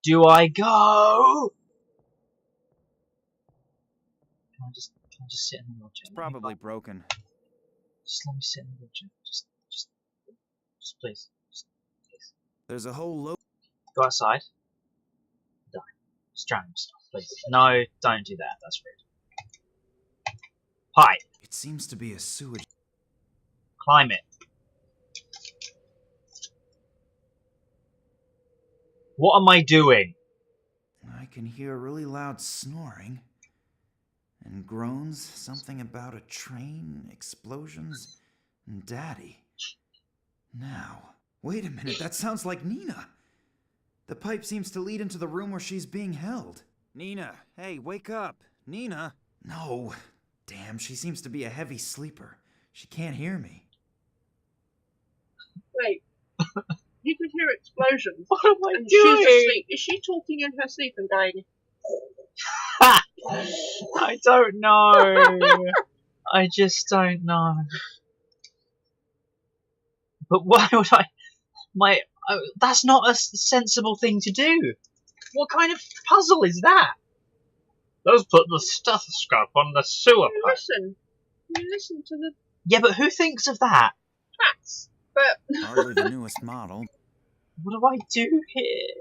Do I go? Can I just sit in the wheelchair? It's probably broken. Just let me sit in the wheelchair. Just please. Just, please. There's a whole load. Go outside. Die. Just drown yourself, please. No, don't do that. That's rude. Pipe. It seems to be a sewage. Climb it. What am I doing? I can hear really loud snoring. And groans, something about a train, explosions, and Daddy. Now, wait a minute, that sounds like Nina. The pipe seems to lead into the room where she's being held. Nina, hey, wake up. Nina. No. Damn, she seems to be a heavy sleeper. She can't hear me. Wait. You can hear explosions. What am I doing? She's asleep. Is she talking in her sleep and going... I don't know. I just don't know. But why would I? That's not a sensible thing to do. What kind of puzzle is that? Let's put the stethoscope on the sewer pipe. You listen to the... Yeah, but who thinks of that? Cats. But... Hardly the newest model. What do I do here?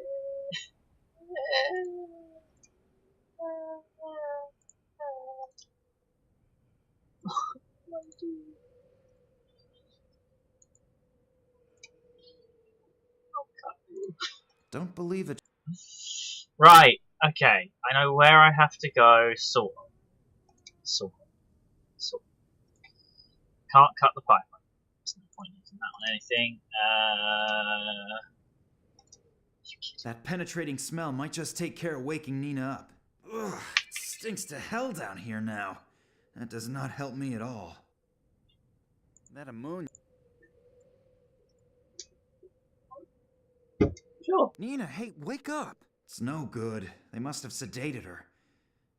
Don't believe it. Right, okay. I know where I have to go, sort of. Can't cut the pipe. There's no point using that on anything. That penetrating smell might just take care of waking Nina up. Ugh, it stinks to hell down here now. That does not help me at all. That ammonia. Sure. Nina, hey, wake up! It's no good. They must have sedated her.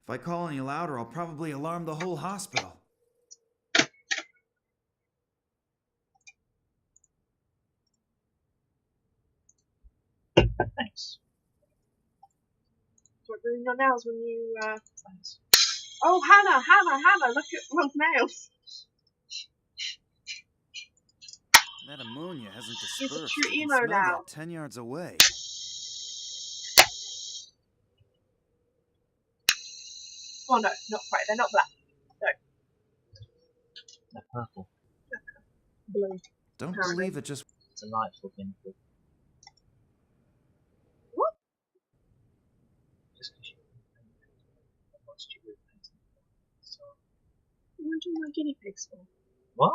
If I call any louder, I'll probably alarm the whole hospital. Thanks. Start doing your nails when you, Thanks. Oh, Hannah, look at Ron's nails. That ammonia hasn't She's a dispersed. true You emo can smell now. that 10 yards away. Oh no, not quite. They're not black. No. They're purple. Blue. Don't believe it just... Delightful thing. What? Just because you watched you with so. What are you doing my guinea pigs for? What?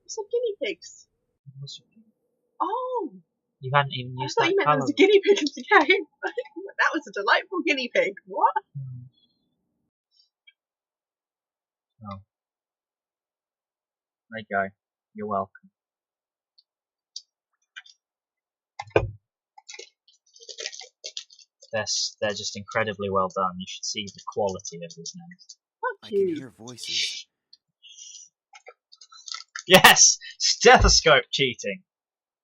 It's like guinea pigs. Oh! You hadn't even used I thought that you meant colour. there was a guinea pig in the game. That was a delightful guinea pig. What? Oh. There you go. You're welcome. They're just incredibly well done. You should see the quality of these names. I can hear voices. Yes! Stethoscope cheating.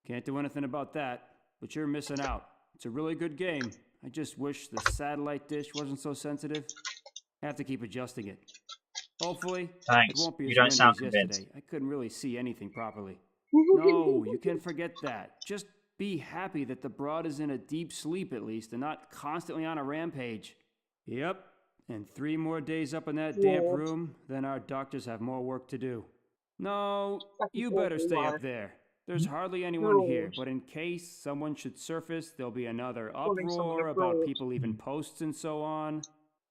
Can't do anything about that, but you're missing out. It's a really good game. I just wish the satellite dish wasn't so sensitive. I have to keep adjusting it. Hopefully, Thanks. it won't be You as don't windy sound as convinced. yesterday. I couldn't really see anything properly. No, you can forget that. Just be happy that the broad is in a deep sleep at least and not constantly on a rampage. Yep, and 3 more days up in that damp room, then our doctors have more work to do. No, you better stay up there. There's hardly anyone here, but in case someone should surface, there'll be another uproar about people leaving posts and so on.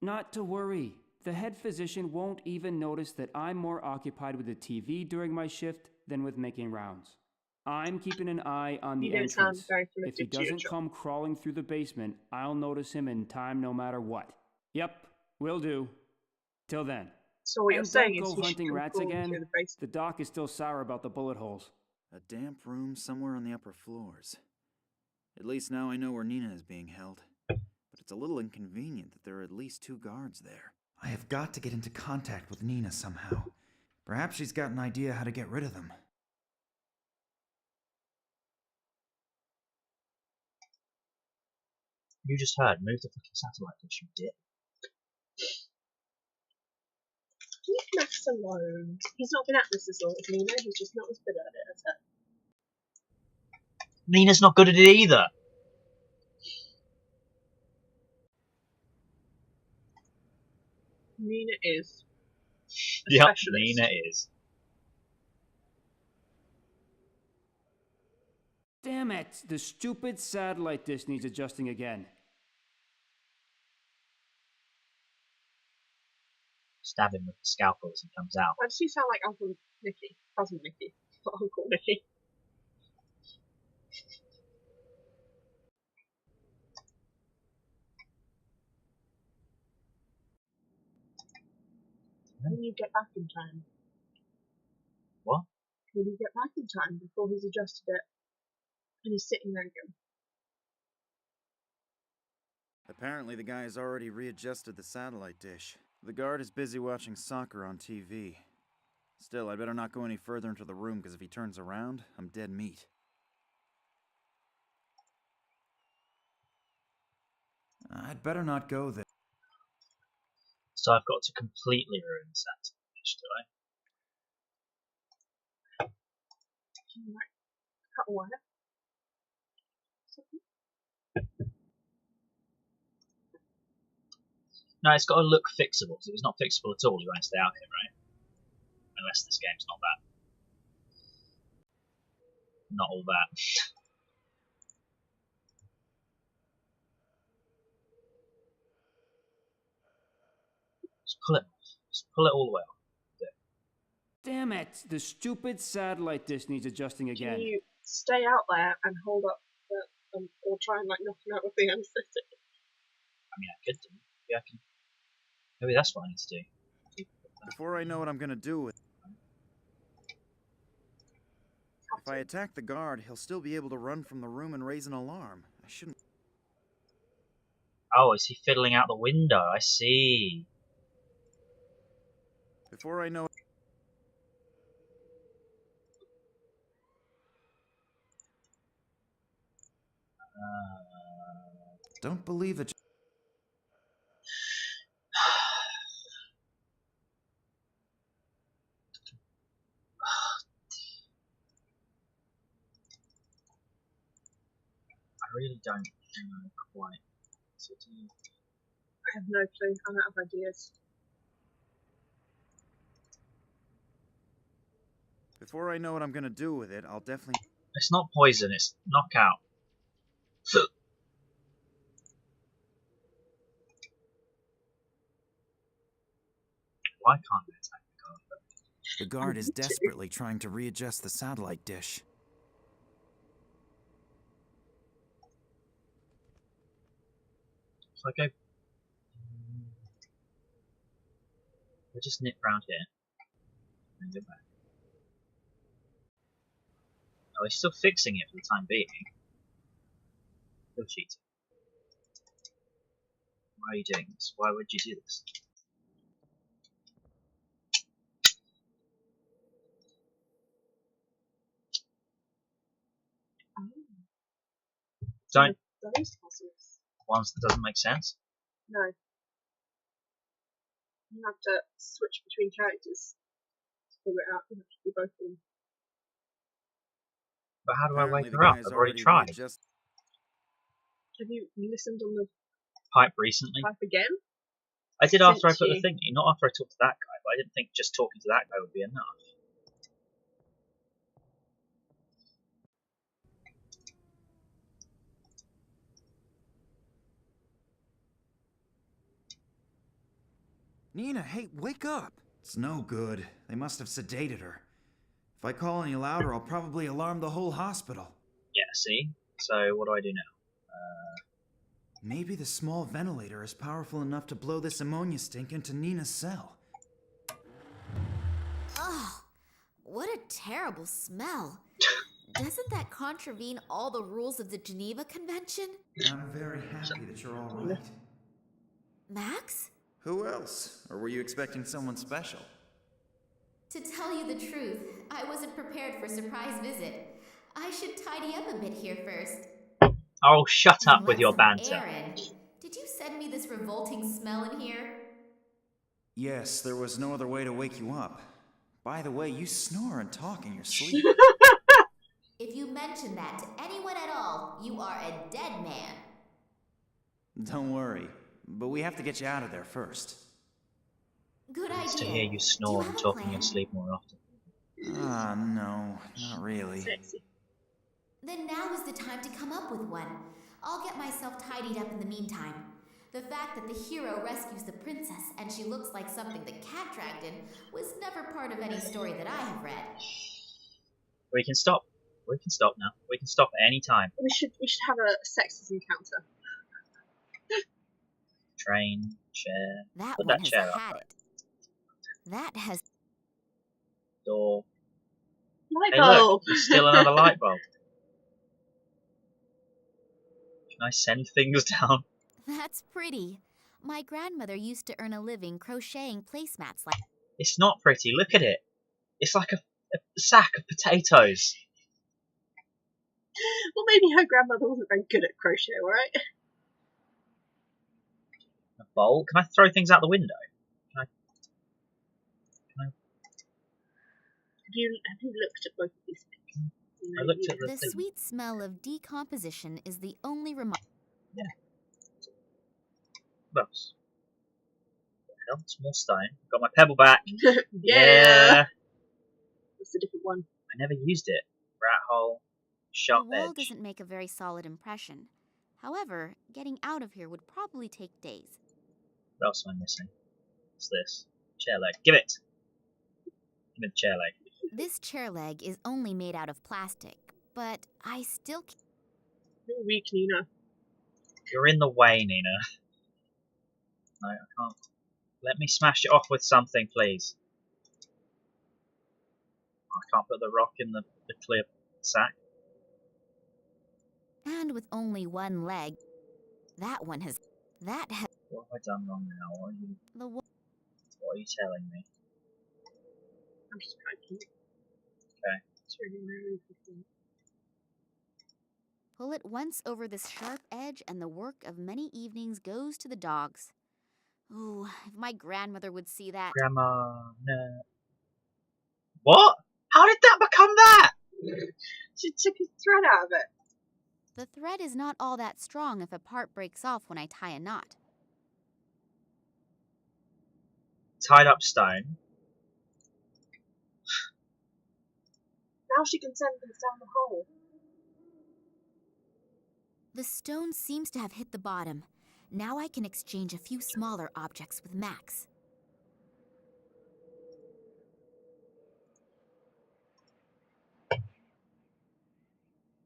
Not to worry. The head physician won't even notice that I'm more occupied with the TV during my shift than with making rounds. I'm keeping an eye on the entrance. If he doesn't come crawling through the basement, I'll notice him in time no matter what. Yep, will do. Till then. So what you're saying is don't go hunting rats again. The doc is still sour about the bullet holes. A damp room somewhere on the upper floors. At least now I know where Nina is being held. But it's a little inconvenient that there are at least 2 guards there. I have got to get into contact with Nina somehow. Perhaps she's got an idea how to get rid of them. You just heard. Move the fucking satellite dish, you dip. Leave Max alone. He's not been at this as long as Nina. He's just not as good at it as her. Nina's not good at it either. Nina is. Yep, Nina is. Damn it! The stupid satellite dish needs adjusting again. Stab him with the scalpel as he comes out. Why does he sound like Uncle Nicky? Cousin Nicky. Not Uncle Nicky. When you get back in time? What? Will you get back in time before he's adjusted it and he's sitting there again? Apparently the guy has already readjusted the satellite dish. The guard is busy watching soccer on TV. Still, I'd better not go any further into the room, because if he turns around, I'm dead meat. I'd better not go there. So I've got to completely ruin the satellite dish, do I? Cut a wire. No, it's got to look fixable. Because if it's not fixable at all, you won't stay out here, right? Unless this game's not that. Not all that. Just pull it off. Just pull it all the way off. Damn it! The stupid satellite dish needs adjusting again. Can you stay out there and hold up or try and knock him out with the anesthetic? I mean, I could do. Yeah, I can. Maybe that's what I need to do. Before I know what I'm gonna do with it. If I attack the guard, he'll still be able to run from the room and raise an alarm. I shouldn't... Oh, is he fiddling out the window? I see. Before I know... Don't believe it. I really don't know quite what to do. I have no clue. I'm out of ideas. Before I know what I'm gonna do with it, I'll definitely... It's not poison, it's knockout. Why can't I attack the guard? The guard is desperately trying to readjust the satellite dish. If I go... I just nip round here. And go back. Oh, he's still fixing it for the time being. Still cheating. Why are you doing this? Why would you do this? Don't. Those puzzles. Ones that doesn't make sense. No. You have to switch between characters to figure it out. You have to do both of them. But how do I wake Apparently the her up? guy's I've already already tried. readjusted. Have you listened on the Pipe recently. pipe again? I did after I Since put the you- thing in, not after I talked to that guy, but I didn't think just talking to that guy would be enough. Nina, hey, wake up! It's no good. They must have sedated her. If I call any louder, I'll probably alarm the whole hospital. Yeah, see? So what do I do now? Maybe the small ventilator is powerful enough to blow this ammonia stink into Nina's cell. Ugh, what a terrible smell. Doesn't that contravene all the rules of the Geneva Convention? I'm very happy that you're all right. Max? Who else? Or were you expecting someone special? To tell you the truth, I wasn't prepared for a surprise visit. I should tidy up a bit here first. Oh, shut up with Let your some banter. air in. Did you send me this revolting smell in here? Yes, there was no other way to wake you up. By the way, you snore and talk in your sleep. If you mention that to anyone at all, you are a dead man. Don't worry, but we have to get you out of there first. Good It's to idea. hear you snore and talk in your plan? sleep more often. No, not really. Then now is the time to come up with one. I'll get myself tidied up in the meantime. The fact that the hero rescues the princess and she looks like something the cat dragged in was never part of any story that I have read. We can stop. We can stop now. We can stop at any time. We should have a sexist encounter. Train, chair. That Put one that has chair up. had it. That has... Door. Light Hey, look, bulb. there's still another light bulb. Can I send things down? That's pretty. My grandmother used to earn a living crocheting placemats like... It's not pretty. Look at it. It's like a sack of potatoes. Well, maybe her grandmother wasn't very good at crochet, right? A bowl. Can I throw things out the window? Can I... Have you looked at both of these things? I looked at the The thing. sweet smell of decomposition is the only reminder. Yeah. What else? What the hell? Small stone. Got my pebble back. Yeah. It's a different one. I never used it. Rat hole. Sharp The wall edge. doesn't make a very solid impression. However, getting out of here would probably take days. What else am I missing? What's this? Chair leg. Give it! Give me the chair leg. This chair leg is only made out of plastic, but I still can't... You're weak, Nina. You're in the way, Nina. No, I can't. Let me smash it off with something, please. I can't put the rock in the clear sack. And with only one leg, that one has... That has... What have I done wrong now? What are you telling me? I'm just poking. Okay. It's really really different. Pull it once over this sharp edge and the work of many evenings goes to the dogs. Ooh, if my grandmother would see that... Grandma, no. What? How did that become that? She took a thread out of it. The thread is not all that strong if a part breaks off when I tie a knot. Tied up stone. Now she can send things down the hole. The stone seems to have hit the bottom. Now I can exchange a few smaller objects with Max.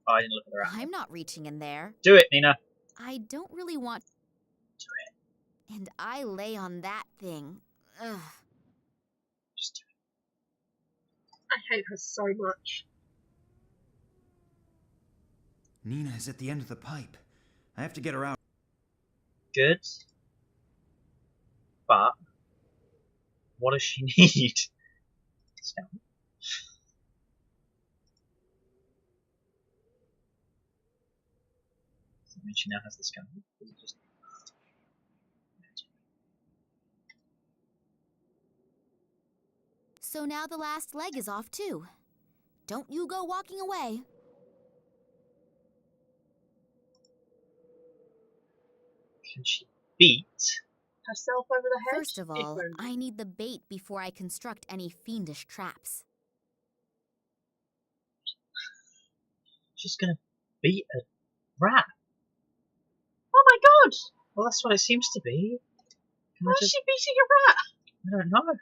Oh, I didn't look at the rat. I'm not reaching in there. Do it, Nina. I don't really want... Do it. And I lay on that thing. Ugh. Just do it. I hate her so much. Nina is at the end of the pipe. I have to get her out. Good. But what does she need? she now has the scanner. Is it just... So now the last leg is off too. Don't you go walking away. Can she beat herself over the head? First of all, I need the bait before I construct any fiendish traps. She's gonna beat a rat. Oh my god! Well, that's what it seems to be. Why is she beating a rat? I don't know.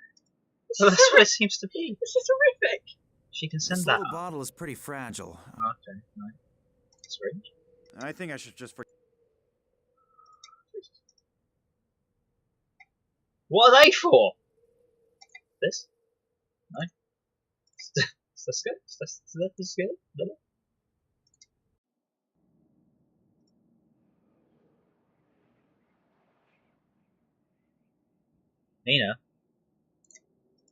Well, that's what it seems to be. This is horrific. She can send this that little up. bottle is pretty fragile. Okay, no. Syringe? I think I should just... What are they for? This? No. Is this good? Is this good? No. Nina?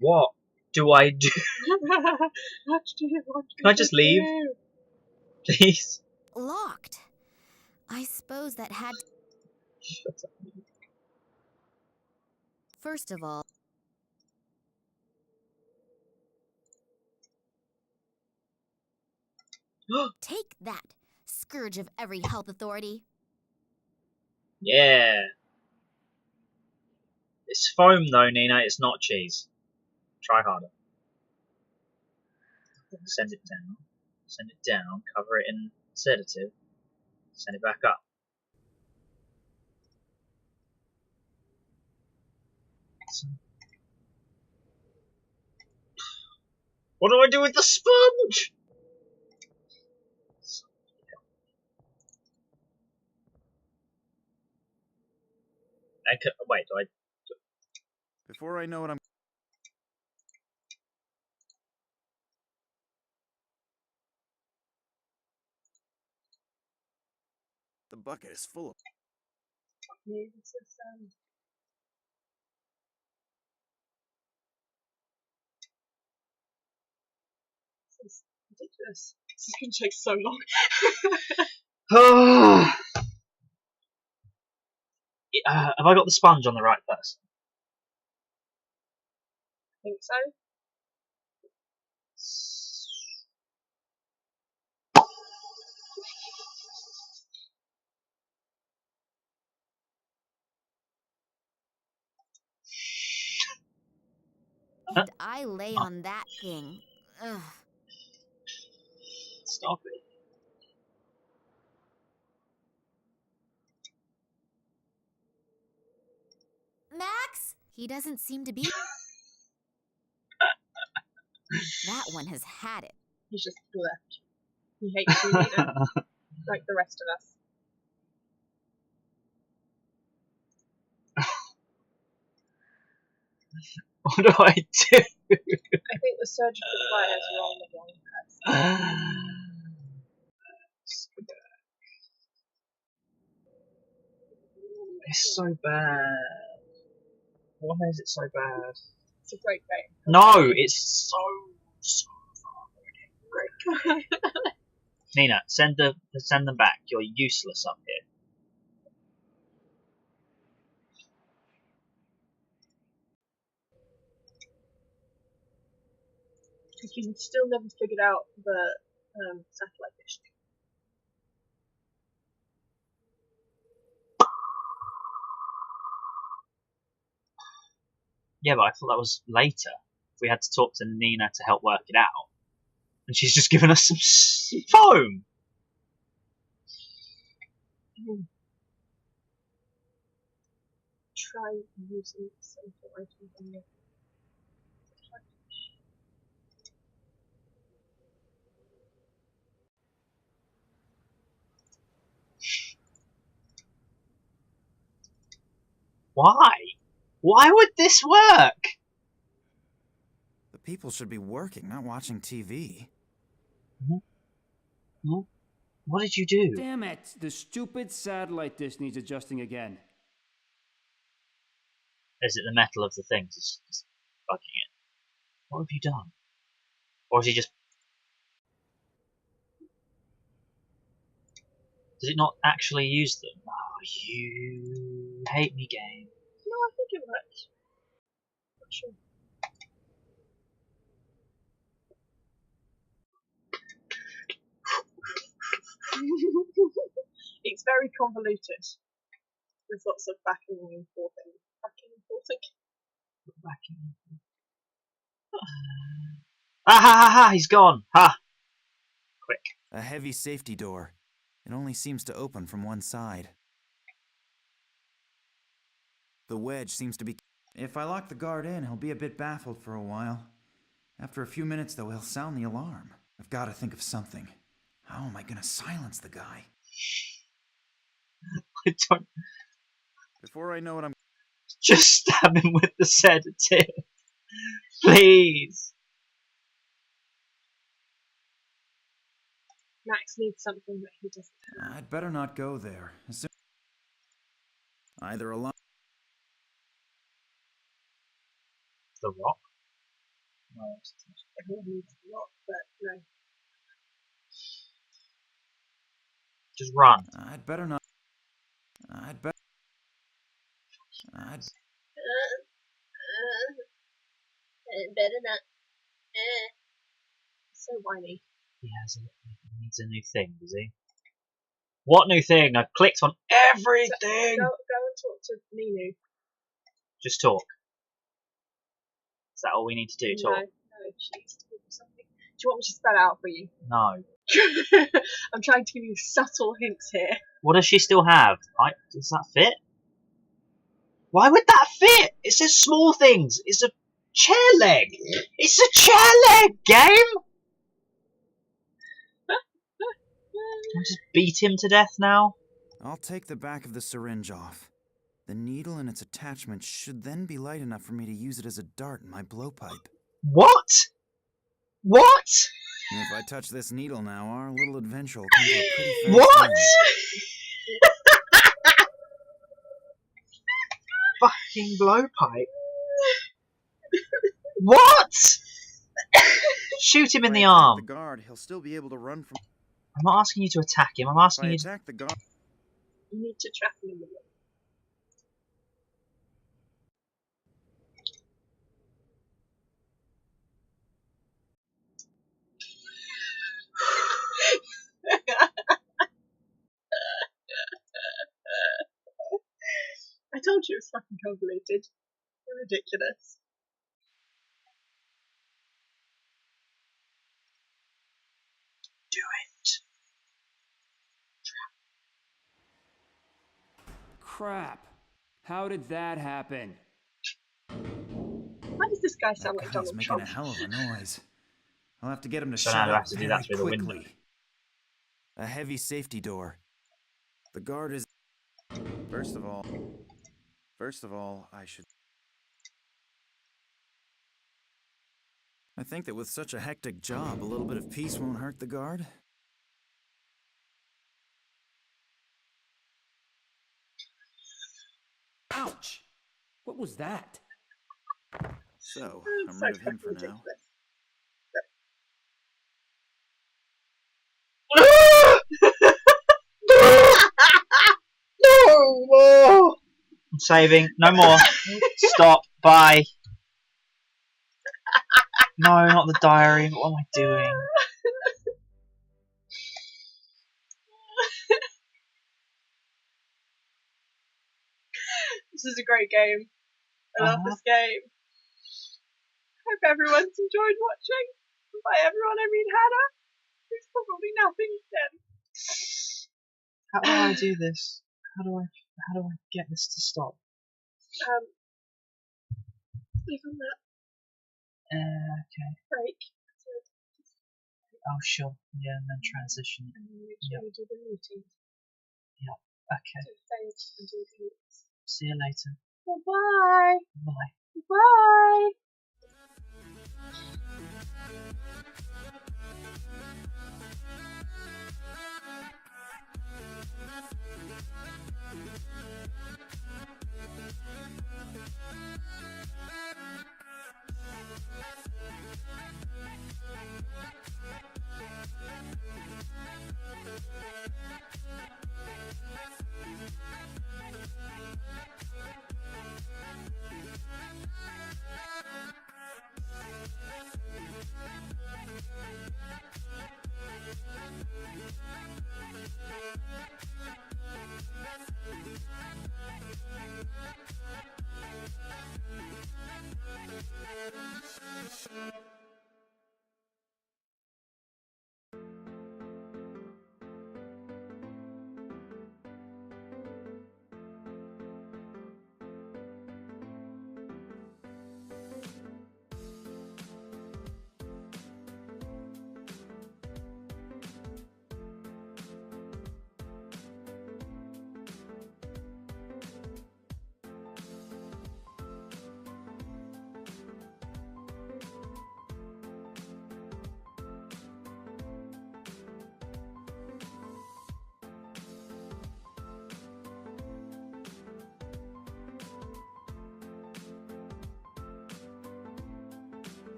What do I do? What do you want me Can I just to leave? do? Please? Locked. I suppose that had to... Shut up. First of all... Take that, scourge of every health authority. Yeah. It's foam though, Nina. It's not cheese. Try harder. Send it down. Send it down. Cover it in sedative. Send it back up. What do I do with the sponge? Wait, do I... Before I know what I'm... The bucket is full of... This is ridiculous. This is going to take so long. Have I got the sponge on the right person? I think so. Did I lay on that thing? Ugh. Stop it. Max? He doesn't seem to be... That one has had it. He's just left. He hates you, Nina, like the rest of us. What do I do? I think the surgical pliers are on the wrong person. It's so bad. Why is it so bad? It's a great game. No, it's so Great. Nina, send them back. You're useless up here. Because you still never figured out the satellite dish thing. Yeah, but I thought that was later. We had to talk to Nina to help work it out. And she's just given us some foam! Try using central items on your... Why? Why would this work? The people should be working, not watching TV. What did you do? Damn it! The stupid satellite dish needs adjusting again. Is it the metal of the things just bugging it? What have you done? Or is he just... Does it not actually use them? Oh, you hate me, game. No, I think it works. Not sure. It's very convoluted. There's lots of backing and forthing. Backing and forthing. Backing. Ah ha ha ha! He's gone. Ha! Quick. A heavy safety door. It only seems to open from one side. The wedge seems to be... If I lock the guard in, he'll be a bit baffled for a while. After a few minutes, though, he'll sound the alarm. I've got to think of something. How am I going to silence the guy? I don't... Before I know what I'm... Just stab him with the sedative. Please. Max needs something that he doesn't have. I'd better not go there. Either alarm... The rock? No, Everyone needs a rock, but no. Just run. I'd better not... I'd better not. So whiny. He needs a new thing, does he? What new thing? I've clicked on everything! So, go and talk to Ninu. Just talk. Is that all we need to do? Talk? No, she needs to do something. Do you want me to spell it out for you? No. I'm trying to give you subtle hints here. What does she still have? Does that fit? Why would that fit? It says small things. It's a chair leg. It's a chair leg, game! Can I just beat him to death now? I'll take the back of the syringe off. The needle and its attachment should then be light enough for me to use it as a dart in my blowpipe. What? What? And if I touch this needle now, our little adventure will come to a pretty fast What? end. Fucking blowpipe. What? Shoot him in the arm. The guard, he'll still be able to run from... I'm not asking you to attack him. I'm asking you to attack the guard. You need to trap him in the middle. I told you it was fucking convoluted. You're ridiculous. do it. Crap. How did that happen? Why does this guy sound like Donald making Trump? a hell of a noise. I'll have to get him to So shut now I up have to do very that through the window. quickly. A heavy safety door. The guard is... First of all, I should... I think that with such a hectic job, a little bit of peace won't hurt the guard. Ouch! What was that? So, I'm rid of him for now. No! I'm saving. No more. Stop. Bye. No, not the diary. What am I doing? This is a great game. I love this game. Hope everyone's enjoyed watching. And by everyone, I mean Hannah, who's probably napping again. How do I do this? How do I get this to stop? Click on that Okay. break. Oh, sure. Yeah, and then transition. And then make sure you do the routine. Yeah. Okay. Do save and do the See you later. Bye-bye. Bye. Bye.